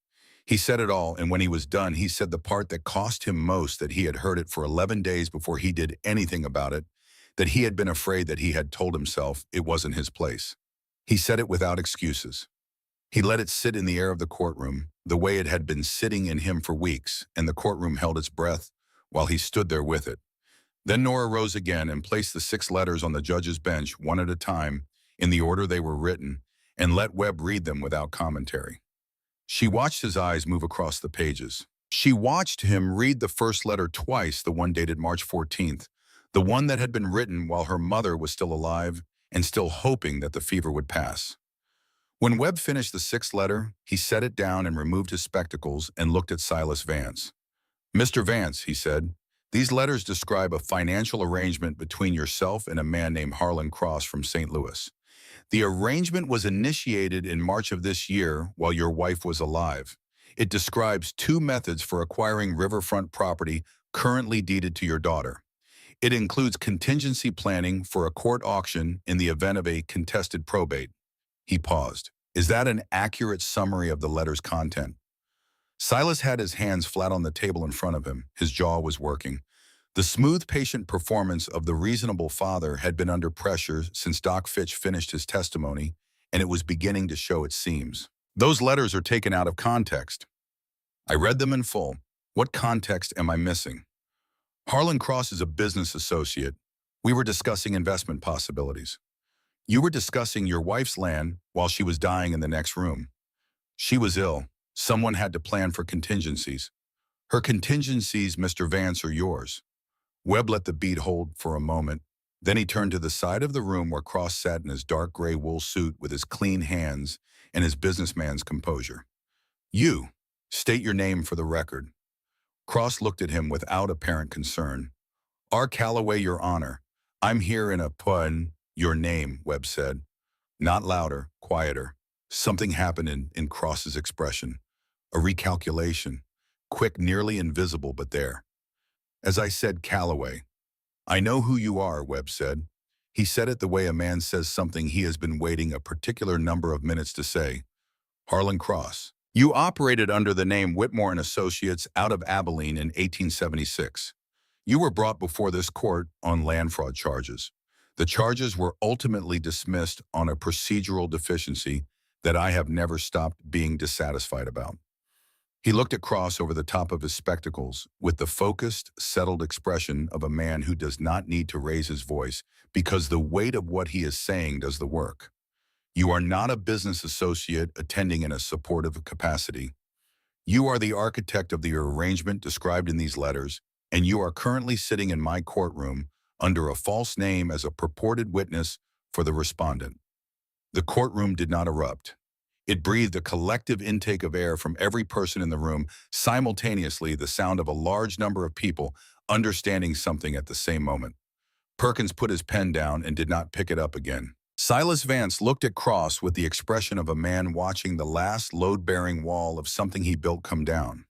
He said it all, and when he was done, he said the part that cost him most, that he had heard it for 11 days before he did anything about it, that he had been afraid that he had told himself it wasn't his place. He said it without excuses. He let it sit in the air of the courtroom, the way it had been sitting in him for weeks, and the courtroom held its breath while he stood there with it. Then Nora rose again and placed the 6 letters on the judge's bench, one at a time, in the order they were written, and let Webb read them without commentary. She watched his eyes move across the pages. She watched him read the first letter twice, the one dated March 14th, the one that had been written while her mother was still alive and still hoping that the fever would pass. When Webb finished the 6th letter, he set it down and removed his spectacles and looked at Silas Vance. "Mr. Vance," he said, "these letters describe a financial arrangement between yourself and a man named Harlan Cross from St. Louis. The arrangement was initiated in March of this year while your wife was alive. It describes 2 methods for acquiring riverfront property currently deeded to your daughter. It includes contingency planning for a court auction in the event of a contested probate." He paused. "Is that an accurate summary of the letter's content?" Silas had his hands flat on the table in front of him. His jaw was working. The smooth, patient performance of the reasonable father had been under pressure since Doc Fitch finished his testimony, and it was beginning to show its seams. "Those letters are taken out of context. I read them in full. What context am I missing? Harlan Cross is a business associate. We were discussing investment possibilities. You were discussing your wife's land while she was dying in the next room. She was ill. Someone had to plan for contingencies. Her contingencies, Mr. Vance, are yours." Webb let the bead hold for a moment. Then he turned to the side of the room where Cross sat in his dark gray wool suit with his clean hands and his businessman's composure. "You, state your name for the record." Cross looked at him without apparent concern. "R. Calloway, Your Honor. I'm here in a pun, your name," Webb said. Not louder, quieter. Something happened in Cross's expression. A recalculation. Quick, nearly invisible, but there. "As I said, Calloway." "I know who you are," Webb said. He said it the way a man says something he has been waiting a particular number of minutes to say. "Harlan Cross. You operated under the name Whitmore and Associates out of Abilene in 1876. You were brought before this court on land fraud charges. The charges were ultimately dismissed on a procedural deficiency that I have never stopped being dissatisfied about." He looked at Cross over the top of his spectacles with the focused, settled expression of a man who does not need to raise his voice because the weight of what he is saying does the work. "You are not a business associate attending in a supportive capacity. You are the architect of the arrangement described in these letters, and you are currently sitting in my courtroom under a false name as a purported witness for the respondent." The courtroom did not erupt. It breathed a collective intake of air from every person in the room, simultaneously the sound of a large number of people understanding something at the same moment. Perkins put his pen down and did not pick it up again. Silas Vance looked at Cross with the expression of a man watching the last load-bearing wall of something he built come down.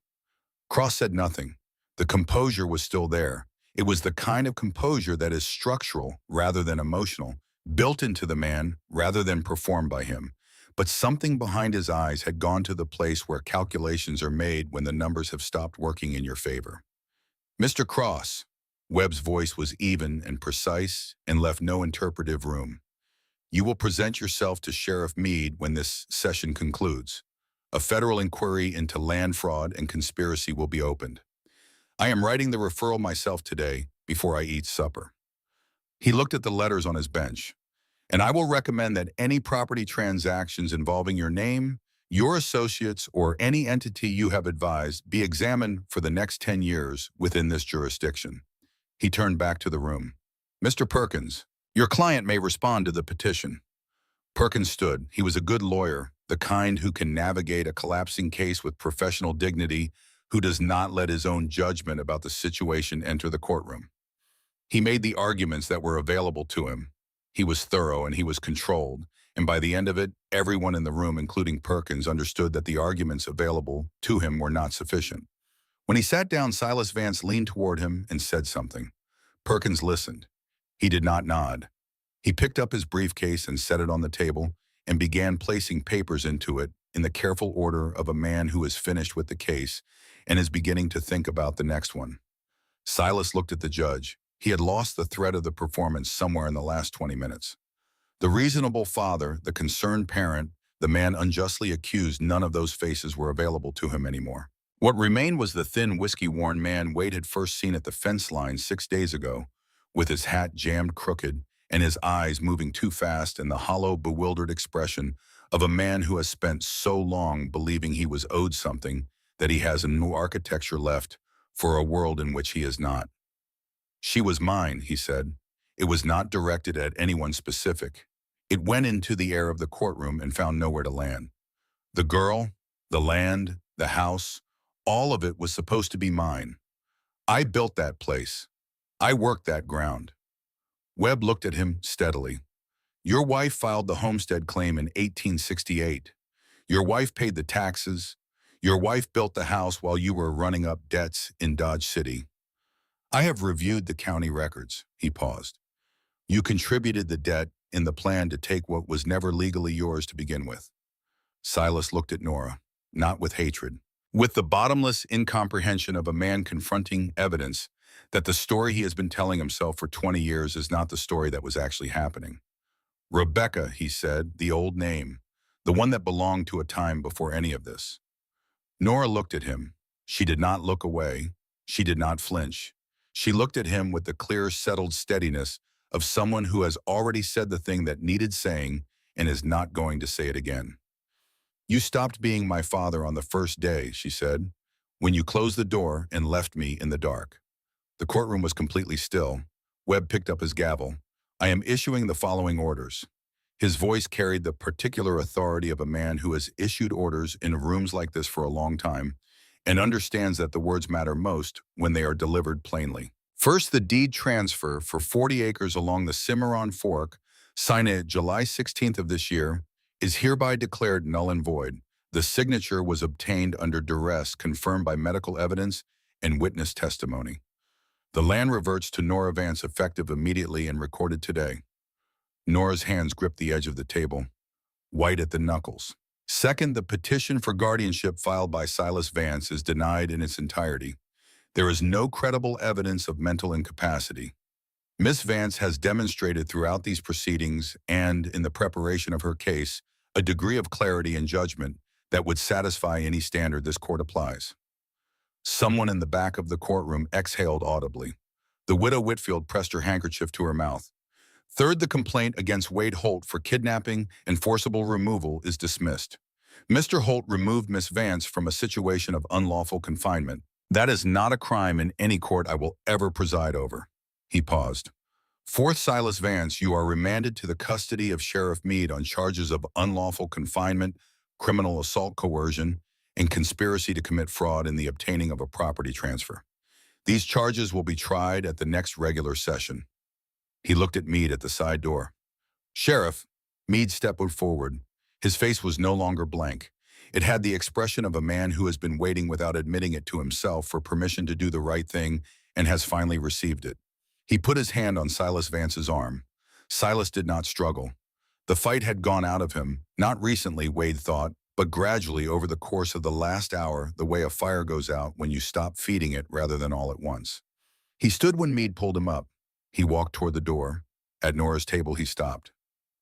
Cross said nothing. The composure was still there. It was the kind of composure that is structural rather than emotional, built into the man rather than performed by him. But something behind his eyes had gone to the place where calculations are made when the numbers have stopped working in your favor. "Mr. Cross." Webb's voice was even and precise and left no interpretive room. "You will present yourself to Sheriff Meade when this session concludes. A federal inquiry into land fraud and conspiracy will be opened. I am writing the referral myself today before I eat supper." He looked at the letters on his bench. "And I will recommend that any property transactions involving your name, your associates, or any entity you have advised be examined for the next 10 years within this jurisdiction." He turned back to the room. Mr. Perkins, your client may respond to the petition. Perkins stood. He was a good lawyer, the kind who can navigate a collapsing case with professional dignity, who does not let his own judgment about the situation enter the courtroom. He made the arguments that were available to him. He was thorough and he was controlled, and by the end of it, everyone in the room, including Perkins, understood that the arguments available to him were not sufficient. When he sat down, Silas Vance leaned toward him and said something. Perkins listened. He did not nod. He picked up his briefcase and set it on the table and began placing papers into it in the careful order of a man who is finished with the case and is beginning to think about the next one. Silas looked at the judge. He had lost the thread of the performance somewhere in the last 20 minutes. The reasonable father, the concerned parent, the man unjustly accused, none of those faces were available to him anymore. What remained was the thin, whiskey-worn man Wade had first seen at the fence line 6 days ago, with his hat jammed crooked and his eyes moving too fast and the hollow, bewildered expression of a man who has spent so long believing he was owed something that he has no architecture left for a world in which he is not. She was mine, he said. It was not directed at anyone specific. It went into the air of the courtroom and found nowhere to land. The girl, the land, the house, all of it was supposed to be mine. I built that place. I worked that ground. Webb looked at him steadily. Your wife filed the homestead claim in 1868. Your wife paid the taxes. Your wife built the house while you were running up debts in Dodge City. I have reviewed the county records. He paused. You contributed the debt in the plan to take what was never legally yours to begin with. Silas looked at Nora, not with hatred, with the bottomless incomprehension of a man confronting evidence that the story he has been telling himself for 20 years is not the story that was actually happening. Rebecca, he said, the old name, the one that belonged to a time before any of this. Nora looked at him. She did not look away. She did not flinch. She looked at him with the clear, settled steadiness of someone who has already said the thing that needed saying and is not going to say it again. You stopped being my father on the first day, she said, when you closed the door and left me in the dark. The courtroom was completely still. Webb picked up his gavel. I am issuing the following orders. His voice carried the particular authority of a man who has issued orders in rooms like this for a long time and understands that the words matter most when they are delivered plainly. First, the deed transfer for 40 acres along the Cimarron Fork, signed July 16th of this year, is hereby declared null and void. The signature was obtained under duress, confirmed by medical evidence and witness testimony. The land reverts to Nora Vance effective immediately and recorded today. Nora's hands gripped the edge of the table, white at the knuckles. Second, the petition for guardianship filed by Silas Vance is denied in its entirety. There is no credible evidence of mental incapacity. Miss Vance has demonstrated throughout these proceedings and in the preparation of her case a degree of clarity and judgment that would satisfy any standard this court applies. Someone in the back of the courtroom exhaled audibly. The widow Whitfield pressed her handkerchief to her mouth. Third, the complaint against Wade Holt for kidnapping and forcible removal is dismissed. Mr. Holt removed Miss Vance from a situation of unlawful confinement. That is not a crime in any court I will ever preside over. He paused. Fourth, Silas Vance, you are remanded to the custody of Sheriff Meade on charges of unlawful confinement, criminal assault coercion, and conspiracy to commit fraud in the obtaining of a property transfer. These charges will be tried at the next regular session. He looked at Meade at the side door. Sheriff, Meade stepped forward. His face was no longer blank. It had the expression of a man who has been waiting without admitting it to himself for permission to do the right thing and has finally received it. He put his hand on Silas Vance's arm. Silas did not struggle. The fight had gone out of him, not recently, Wade thought, but gradually over the course of the last hour, the way a fire goes out when you stop feeding it rather than all at once. He stood when Meade pulled him up. He walked toward the door. At Nora's table, he stopped.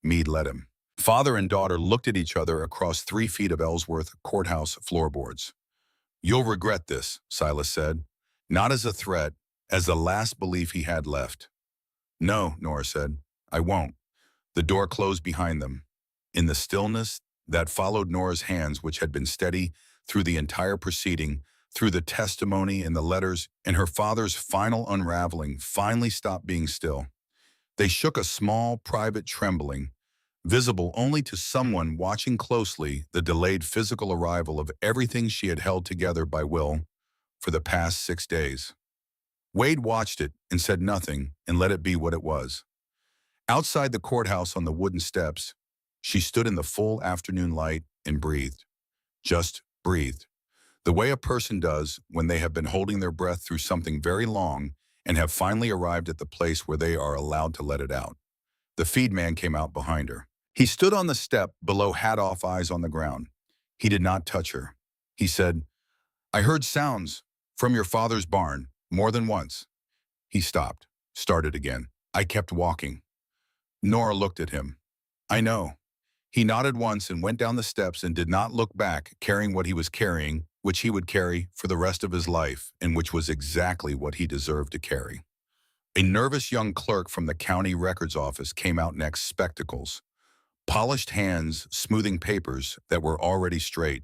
Meade led him. Father and daughter looked at each other across 3 feet of Ellsworth courthouse floorboards. You'll regret this, Silas said, not as a threat, as the last belief he had left. No, Nora said, I won't. The door closed behind them. In the stillness that followed Nora's hands, which had been steady through the entire proceeding, Through the testimony and the letters and her father's final unraveling finally stopped being still. They shook a small, private trembling, visible only to someone watching closely the delayed physical arrival of everything she had held together by will for the past 6 days. Wade watched it and said nothing and let it be what it was. Outside the courthouse on the wooden steps, she stood in the full afternoon light and breathed. Just breathed. The way a person does when they have been holding their breath through something very long and have finally arrived at the place where they are allowed to let it out. The feed man came out behind her. He stood on the step below, hat-off, eyes on the ground. He did not touch her. He said, "I heard sounds from your father's barn more than once." He stopped, started again. "I kept walking." Nora looked at him. "I know." He nodded once and went down the steps and did not look back, carrying what he was carrying, which he would carry for the rest of his life, and which was exactly what he deserved to carry. A nervous young clerk from the county records office came out next, spectacles, polished hands smoothing papers that were already straight.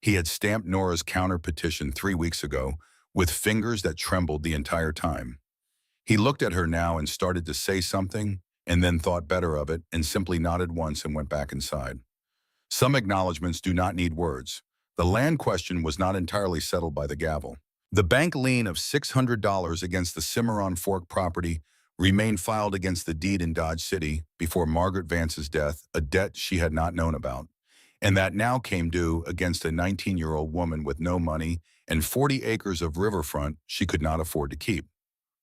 He had stamped Nora's counter petition 3 weeks ago with fingers that trembled the entire time. He looked at her now and started to say something, and then thought better of it and simply nodded once and went back inside. Some acknowledgments do not need words. The land question was not entirely settled by the gavel. The bank lien of $600 against the Cimarron Fork property remained filed against the deed in Dodge City before Margaret Vance's death, a debt she had not known about, and that now came due against a 19-year-old woman with no money and 40 acres of riverfront she could not afford to keep.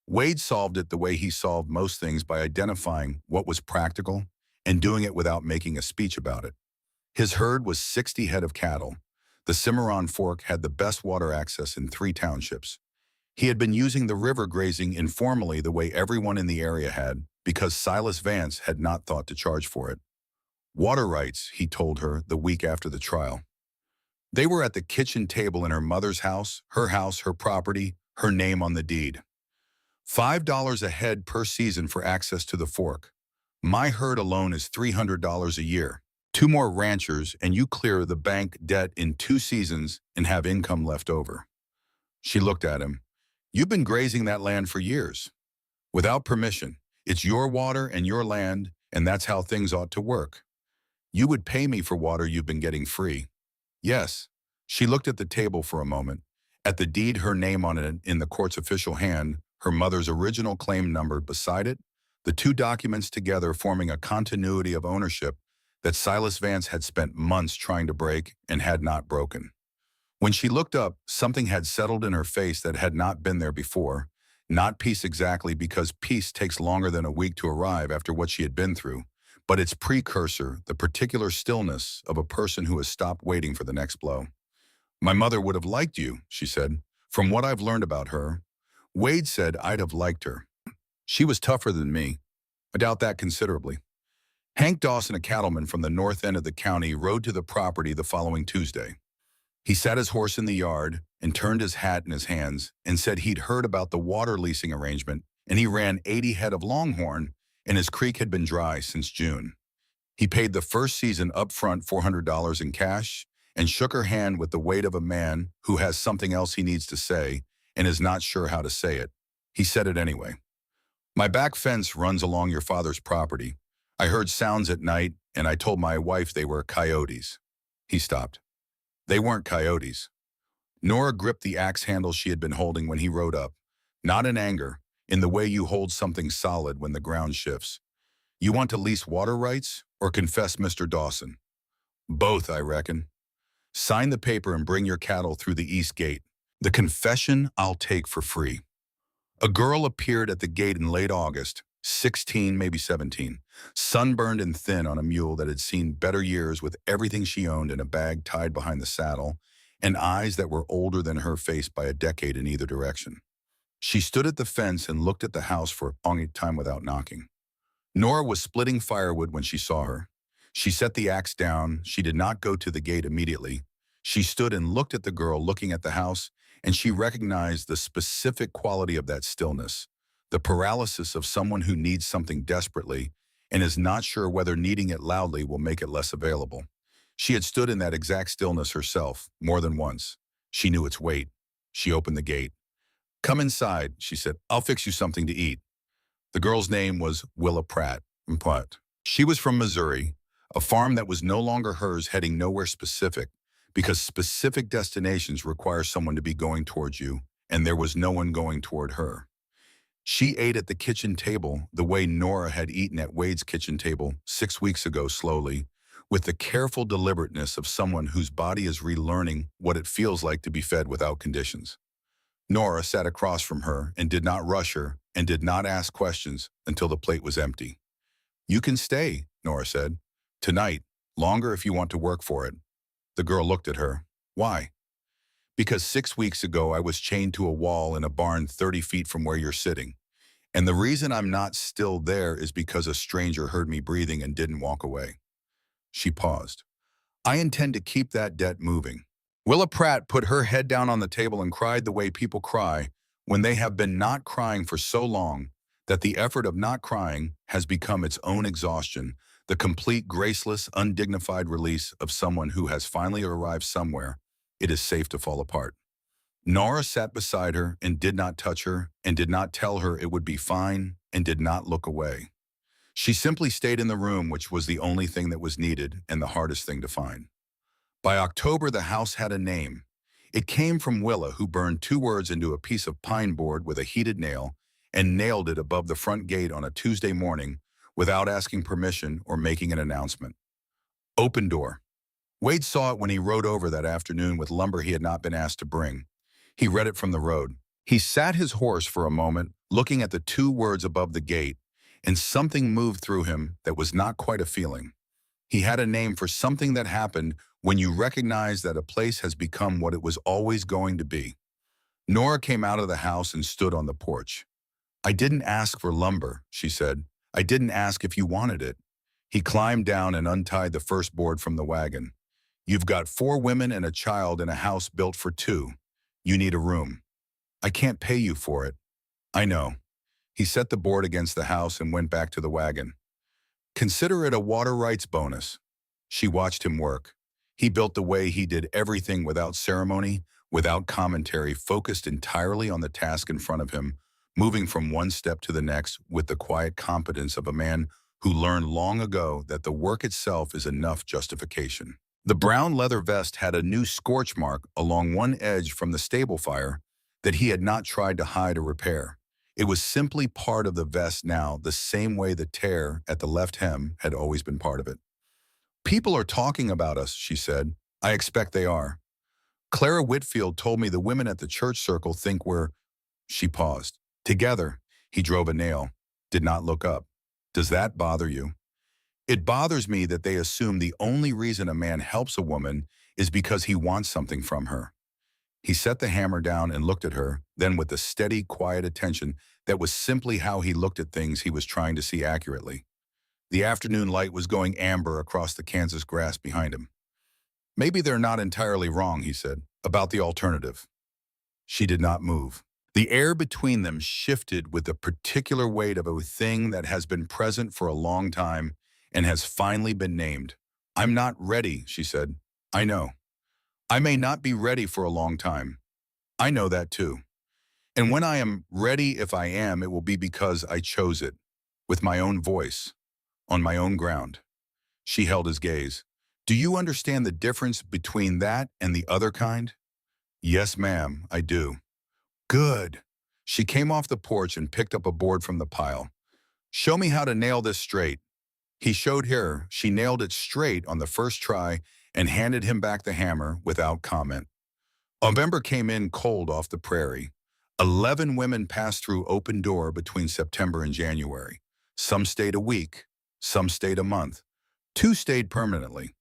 Wade solved it the way he solved most things, by identifying what was practical and doing it without making a speech about it. His herd was 60 head of cattle. The Cimarron Fork had the best water access in 3 townships. He had been using the river grazing informally the way everyone in the area had, because Silas Vance had not thought to charge for it. Water rights, he told her the week after the trial. They were at the kitchen table in her mother's house, her property, her name on the deed. $5 a head per season for access to the fork. My herd alone is $300 a year. 2 more ranchers and you clear the bank debt in 2 seasons and have income left over. She looked at him. "You've been grazing that land for years. Without permission. It's your water and your land, and that's how things ought to work. You would pay me for water you've been getting free." "Yes." She looked at the table for a moment, at the deed, her name on it in the court's official hand, her mother's original claim number beside it, the 2 documents together forming a continuity of ownership that Silas Vance had spent months trying to break and had not broken. When she looked up, something had settled in her face that had not been there before. Not peace exactly, because peace takes longer than a week to arrive after what she had been through, but its precursor, the particular stillness of a person who has stopped waiting for the next blow. "My mother would have liked you," she said. "From what I've learned about her." Wade said, "I'd have liked her. She was tougher than me." "I doubt that considerably." Hank Dawson, a cattleman from the north end of the county, rode to the property the following Tuesday. He sat his horse in the yard and turned his hat in his hands and said he'd heard about the water leasing arrangement, and he ran 80 head of longhorn, and his creek had been dry since June. He paid the first season up front $400 in cash and shook her hand with the weight of a man who has something else he needs to say and is not sure how to say it. He said it anyway. "My back fence runs along your father's property. I heard sounds at night, and I told my wife they were coyotes." He stopped. "They weren't coyotes." Nora gripped the axe handle she had been holding when he rode up, not in anger, in the way you hold something solid when the ground shifts. "You want to lease water rights or confess, Mr. Dawson?" "Both, I reckon." "Sign the paper and bring your cattle through the east gate. The confession I'll take for free." A girl appeared at the gate in late August, 16, maybe 17, sunburned and thin on a mule that had seen better years, with everything she owned in a bag tied behind the saddle, and eyes that were older than her face by a decade in either direction. She stood at the fence and looked at the house for a long time without knocking. Nora was splitting firewood when she saw her. She set the axe down. She did not go to the gate immediately. She stood and looked at the girl looking at the house, and she recognized the specific quality of that stillness, the paralysis of someone who needs something desperately and is not sure whether needing it loudly will make it less available. She had stood in that exact stillness herself, more than once. She knew its weight. She opened the gate. "Come inside," she said. "I'll fix you something to eat." The girl's name was Willa Pratt. But she was from Missouri, a farm that was no longer hers, heading nowhere specific, because specific destinations require someone to be going towards you, and there was no one going toward her. She ate at the kitchen table the way Nora had eaten at Wade's kitchen table 6 weeks ago, slowly, with the careful deliberateness of someone whose body is relearning what it feels like to be fed without conditions. Nora sat across from her and did not rush her and did not ask questions until the plate was empty. "You can stay," Nora said. "Tonight, longer if you want to work for it." The girl looked at her. "Why?" "Because 6 weeks ago I was chained to a wall in a barn 30 feet from where you're sitting. And the reason I'm not still there is because a stranger heard me breathing and didn't walk away." She paused. "I intend to keep that debt moving." Willa Pratt put her head down on the table and cried the way people cry when they have been not crying for so long that the effort of not crying has become its own exhaustion, the complete, graceless, undignified release of someone who has finally arrived somewhere it is safe to fall apart. Nora sat beside her and did not touch her and did not tell her it would be fine and did not look away. She simply stayed in the room, which was the only thing that was needed and the hardest thing to find. By October, the house had a name. It came from Willa, who burned 2 words into a piece of pine board with a heated nail and nailed it above the front gate on a Tuesday morning without asking permission or making an announcement. "Open door." Wade saw it when he rode over that afternoon with lumber he had not been asked to bring. He read it from the road. He sat his horse for a moment, looking at the 2 words above the gate, and something moved through him that was not quite a feeling. He had a name for something that happened when you recognize that a place has become what it was always going to be. Nora came out of the house and stood on the porch. "I didn't ask for lumber," she said. "I didn't ask if you wanted it." He climbed down and untied the first board from the wagon. "You've got 4 women and a child in a house built for 2. You need a room. I can't pay you for it." "I know." He set the board against the house and went back to the wagon. "Consider it a water rights bonus." She watched him work. He built the way he did everything, without ceremony, without commentary, focused entirely on the task in front of him, moving from one step to the next with the quiet competence of a man who learned long ago that the work itself is enough justification. The brown leather vest had a new scorch mark along one edge from the stable fire that he had not tried to hide or repair. It was simply part of the vest now, the same way the tear at the left hem had always been part of it. "People are talking about us," she said. "I expect they are. Clara Whitfield told me the women at the church circle think we're—" She paused. "Together." He drove a nail. Did not look up. "Does that bother you?" "It bothers me that they assume the only reason a man helps a woman is because he wants something from her." He set the hammer down and looked at her, then with a steady, quiet attention that was simply how he looked at things he was trying to see accurately. The afternoon light was going amber across the Kansas grass behind him. "Maybe they're not entirely wrong," he said, "about the alternative." She did not move. The air between them shifted with the particular weight of a thing that has been present for a long time and has finally been named. "I'm not ready," she said. "I know. I may not be ready for a long time. I know that too. And when I am ready, if I am, it will be because I chose it, with my own voice, on my own ground." She held his gaze. "Do you understand the difference between that and the other kind?" "Yes, ma'am, I do." "Good." She came off the porch and picked up a board from the pile. "Show me how to nail this straight." He showed her. She nailed it straight on the first try and handed him back the hammer without comment. November came in cold off the prairie. 11 women passed through open door between September and January. Some stayed a week, some stayed a month. 2 stayed permanently.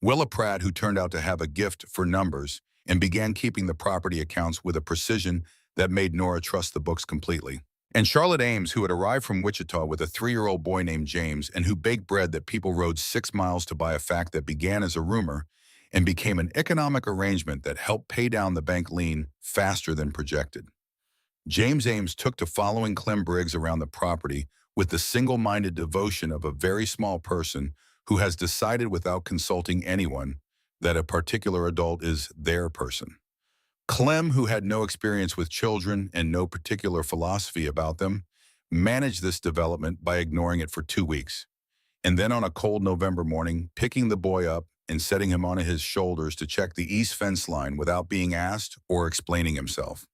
Willa Pratt, who turned out to have a gift for numbers and began keeping the property accounts with a precision that made Nora trust the books completely. And Charlotte Ames, who had arrived from Wichita with a 3-year-old boy named James and who baked bread that people rode 6 miles to buy, a fact that began as a rumor and became an economic arrangement that helped pay down the bank lien faster than projected. James Ames took to following Clem Briggs around the property with the single-minded devotion of a very small person who has decided without consulting anyone that a particular adult is their person. Clem, who had no experience with children and no particular philosophy about them, managed this development by ignoring it for 2 weeks. And then on a cold November morning, picking the boy up and setting him on his shoulders to check the east fence line without being asked or explaining himself.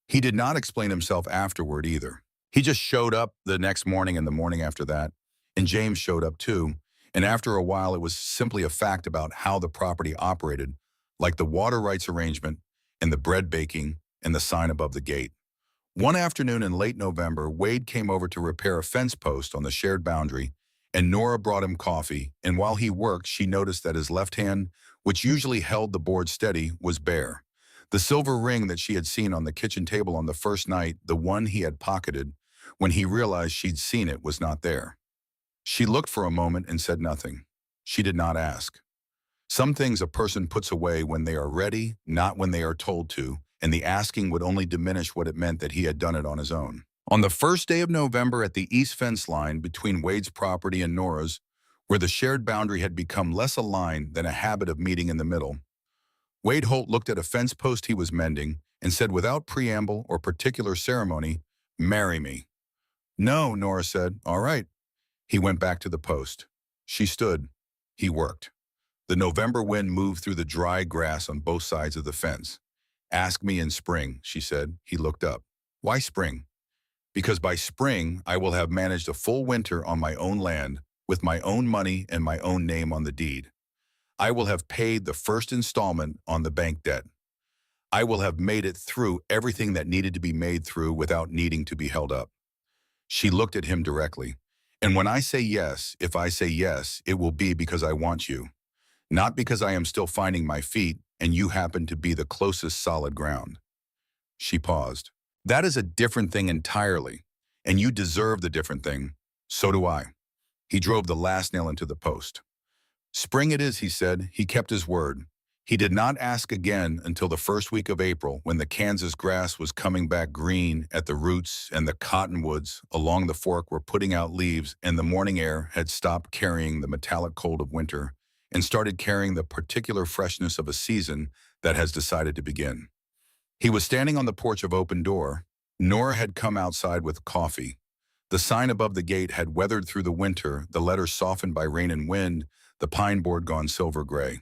He did not explain himself afterward either. He just showed up the next morning and the morning after that, and James showed up too. And after a while, it was simply a fact about how the property operated, like the water rights arrangement and the bread baking and the sign above the gate. One afternoon in late November, Wade came over to repair a fence post on the shared boundary, and Nora brought him coffee, and while he worked, she noticed that his left hand, which usually held the board steady, was bare. The silver ring that she had seen on the kitchen table on the first night, the one he had pocketed, when he realized she'd seen it, was not there. She looked for a moment and said nothing. She did not ask. Some things a person puts away when they are ready, not when they are told to, and the asking would only diminish what it meant that he had done it on his own. On the first day of November at the east fence line between Wade's property and Nora's, where the shared boundary had become less a line than a habit of meeting in the middle, Wade Holt looked at a fence post he was mending and said without preamble or particular ceremony, "Marry me." "No," Nora said. "All right." He went back to the post. She stood. He worked. The November wind moved through the dry grass on both sides of the fence. "Ask me in spring," she said. He looked up. "Why spring?" "Because by spring, I will have managed a full winter on my own land, with my own money and my own name on the deed. I will have paid the first installment on the bank debt. I will have made it through everything that needed to be made through without needing to be held up." She looked at him directly. "And when I say yes, if I say yes, it will be because I want you. Not because I am still finding my feet and you happen to be the closest solid ground." She paused. "That is a different thing entirely, and you deserve the different thing. So do I." He drove the last nail into the post. "Spring it is," he said. He kept his word. He did not ask again until the first week of April, when the Kansas grass was coming back green at the roots and the cottonwoods along the fork were putting out leaves, and the morning air had stopped carrying the metallic cold of winter and started carrying the particular freshness of a season that has decided to begin. He was standing on the porch of Open Door. Nora had come outside with coffee. The sign above the gate had weathered through the winter, the letters softened by rain and wind, the pine board gone silver gray.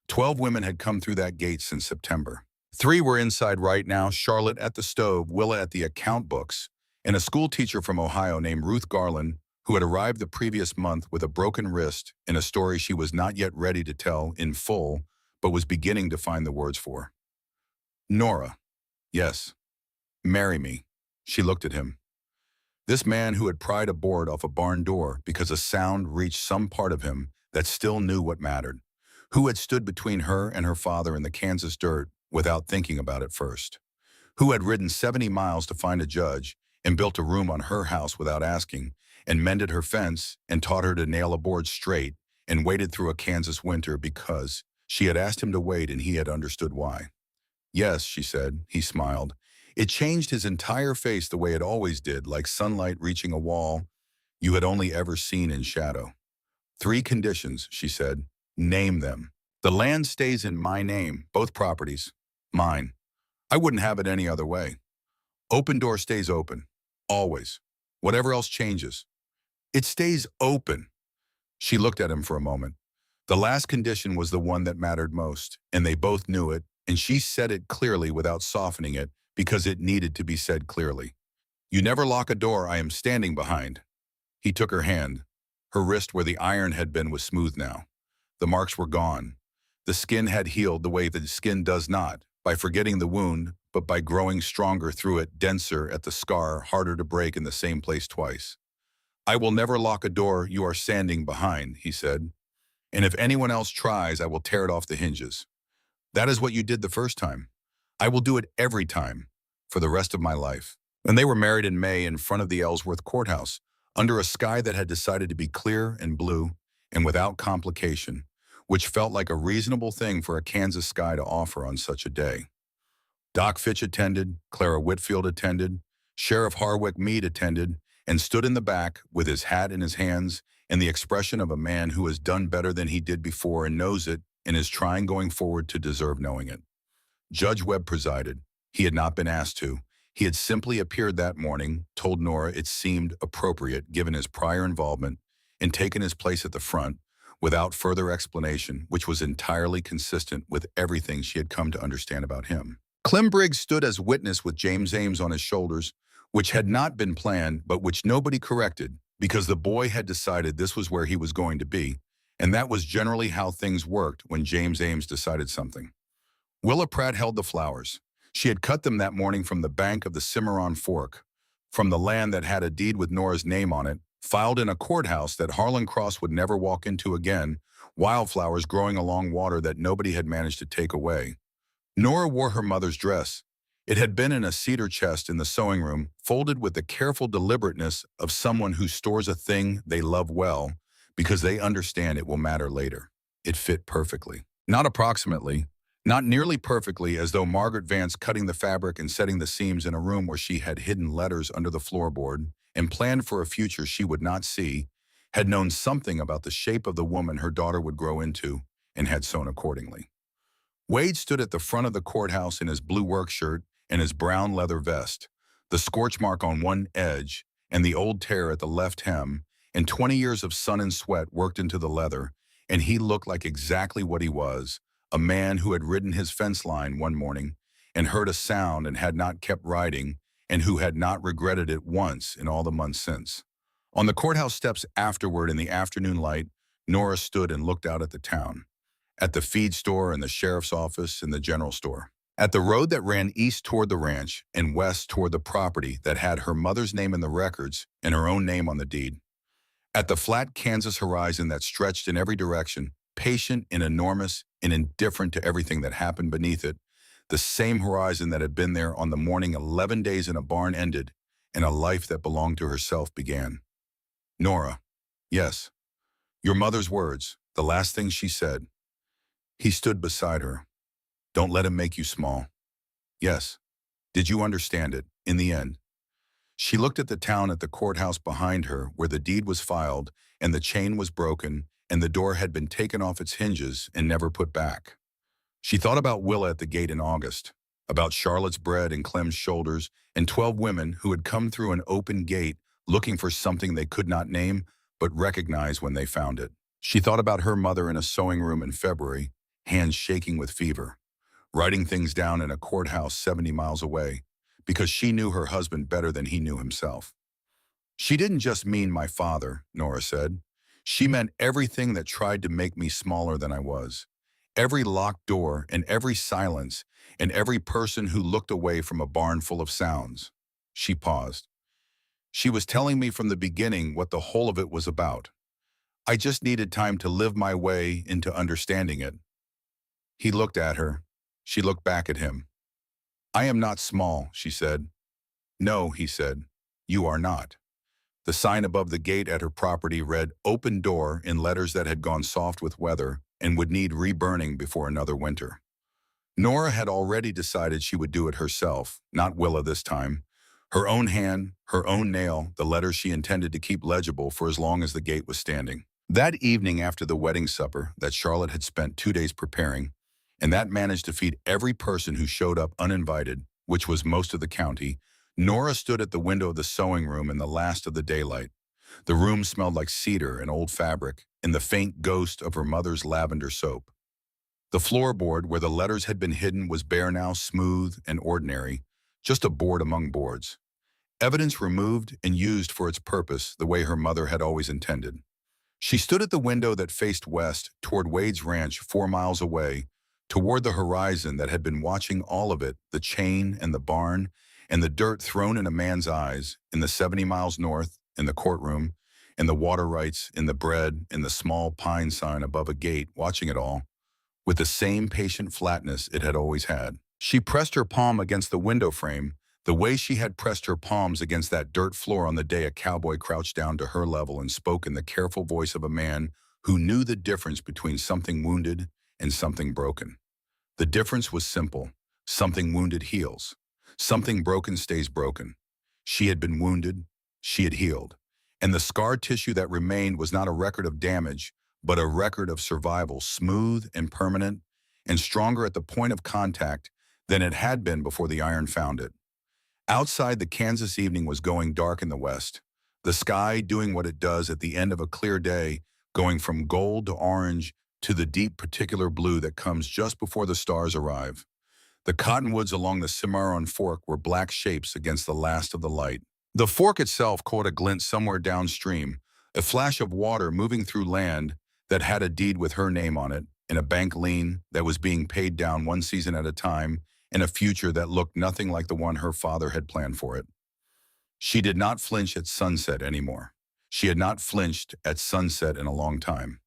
12 women had come through that gate since September. 3 were inside right now, Charlotte at the stove, Willa at the account books, and a school teacher from Ohio named Ruth Garland, who had arrived the previous month with a broken wrist and a story she was not yet ready to tell in full, but was beginning to find the words for. "Nora." "Yes." "Marry me." She looked at him. This man who had pried a board off a barn door because a sound reached some part of him that still knew what mattered, who had stood between her and her father in the Kansas dirt without thinking about it first, who had ridden 70 miles to find a judge and built a room on her house without asking, and mended her fence and taught her to nail a board straight, and waited through a Kansas winter because she had asked him to wait and he had understood why. "Yes," she said. He smiled. It changed his entire face the way it always did, like sunlight reaching a wall you had only ever seen in shadow. "3 conditions," she said. "Name them." "The land stays in my name, both properties. Mine. I wouldn't have it any other way. Open Door stays open. Always. Whatever else changes. It stays open." She looked at him for a moment. The last condition was the one that mattered most, and they both knew it, and she said it clearly without softening it, because it needed to be said clearly. "You never lock a door I am standing behind." He took her hand. Her wrist where the iron had been was smooth now. The marks were gone. The skin had healed the way the skin does not, by forgetting the wound, but by growing stronger through it, denser at the scar, harder to break in the same place twice. "I will never lock a door you are standing behind," he said. "And if anyone else tries, I will tear it off the hinges. That is what you did the first time. I will do it every time, for the rest of my life." And they were married in May in front of the Ellsworth courthouse, under a sky that had decided to be clear and blue and without complication, which felt like a reasonable thing for a Kansas sky to offer on such a day. Doc Fitch attended, Clara Whitfield attended, Sheriff Harwick Meade attended, and stood in the back with his hat in his hands and the expression of a man who has done better than he did before and knows it and is trying going forward to deserve knowing it. Judge Webb presided. He had not been asked to. He had simply appeared that morning, told Nora it seemed appropriate given his prior involvement, and taken his place at the front without further explanation, which was entirely consistent with everything she had come to understand about him. Clem Briggs stood as witness with James Ames on his shoulders, which had not been planned but which nobody corrected because the boy had decided this was where he was going to be, and that was generally how things worked when James Ames decided something. Willa Pratt held the flowers. She had cut them that morning from the bank of the Cimarron Fork, from the land that had a deed with Nora's name on it, filed in a courthouse that Harlan Cross would never walk into again, wildflowers growing along water that nobody had managed to take away. Nora wore her mother's dress. It had been in a cedar chest in the sewing room, folded with the careful deliberateness of someone who stores a thing they love well because they understand it will matter later. It fit perfectly. Not approximately, not nearly perfectly, as though Margaret Vance, cutting the fabric and setting the seams in a room where she had hidden letters under the floorboard and planned for a future she would not see, had known something about the shape of the woman her daughter would grow into and had sewn accordingly. Wade stood at the front of the courthouse in his blue work shirt and his brown leather vest, the scorch mark on one edge and the old tear at the left hem, and 20 years of sun and sweat worked into the leather, and he looked like exactly what he was, a man who had ridden his fence line one morning and heard a sound and had not kept riding, and who had not regretted it once in all the months since. On the courthouse steps afterward in the afternoon light, Nora stood and looked out at the town, at the feed store and the sheriff's office and the general store, at the road that ran east toward the ranch and west toward the property that had her mother's name in the records and her own name on the deed, at the flat Kansas horizon that stretched in every direction, patient and enormous and indifferent to everything that happened beneath it, the same horizon that had been there on the morning 11 days in a barn ended and a life that belonged to herself began. Nora, yes, your mother's words, the last thing she said. He stood beside her. Don't let him make you small. Yes. Did you understand it, in the end? She looked at the town at the courthouse behind her where the deed was filed and the chain was broken and the door had been taken off its hinges and never put back. She thought about Willa at the gate in August, about Charlotte's bread and Clem's shoulders and 12 women who had come through an open gate looking for something they could not name but recognize when they found it. She thought about her mother in a sewing room in February, hands shaking with fever, writing things down in a courthouse 70 miles away, because she knew her husband better than he knew himself. She didn't just mean my father, Nora said. She meant everything that tried to make me smaller than I was. Every locked door and every silence and every person who looked away from a barn full of sounds. She paused. She was telling me from the beginning what the whole of it was about. I just needed time to live my way into understanding it. He looked at her. She looked back at him. I am not small, she said. No, he said, you are not. The sign above the gate at her property read "Open Door" in letters that had gone soft with weather and would need reburning before another winter. Nora had already decided she would do it herself, not Willa this time. Her own hand, her own nail, the letters she intended to keep legible for as long as the gate was standing. That evening after the wedding supper that Charlotte had spent 2 days preparing, and that managed to feed every person who showed up uninvited, which was most of the county, Nora stood at the window of the sewing room in the last of the daylight. The room smelled like cedar and old fabric and the faint ghost of her mother's lavender soap. The floorboard where the letters had been hidden was bare now, smooth and ordinary, just a board among boards. Evidence removed and used for its purpose the way her mother had always intended. She stood at the window that faced west toward Wade's ranch 4 miles away, toward the horizon that had been watching all of it, the chain and the barn, and the dirt thrown in a man's eyes, in the 70 miles north, in the courtroom, in the water rights, in the bread, in the small pine sign above a gate, watching it all, with the same patient flatness it had always had. She pressed her palm against the window frame, the way she had pressed her palms against that dirt floor on the day a cowboy crouched down to her level and spoke in the careful voice of a man who knew the difference between something wounded and something broken. The difference was simple. Something wounded heals. Something broken stays broken. She had been wounded. She had healed. And the scar tissue that remained was not a record of damage, but a record of survival, smooth and permanent, and stronger at the point of contact than it had been before the iron found it. Outside, the Kansas evening was going dark in the west, the sky doing what it does at the end of a clear day, going from gold to orange to the deep particular blue that comes just before the stars arrive. The cottonwoods along the Cimarron Fork were black shapes against the last of the light. The fork itself caught a glint somewhere downstream, a flash of water moving through land that had a deed with her name on it, in a bank lien that was being paid down one season at a time, in a future that looked nothing like the one her father had planned for it. She did not flinch at sunset anymore. She had not flinched at sunset in a long time.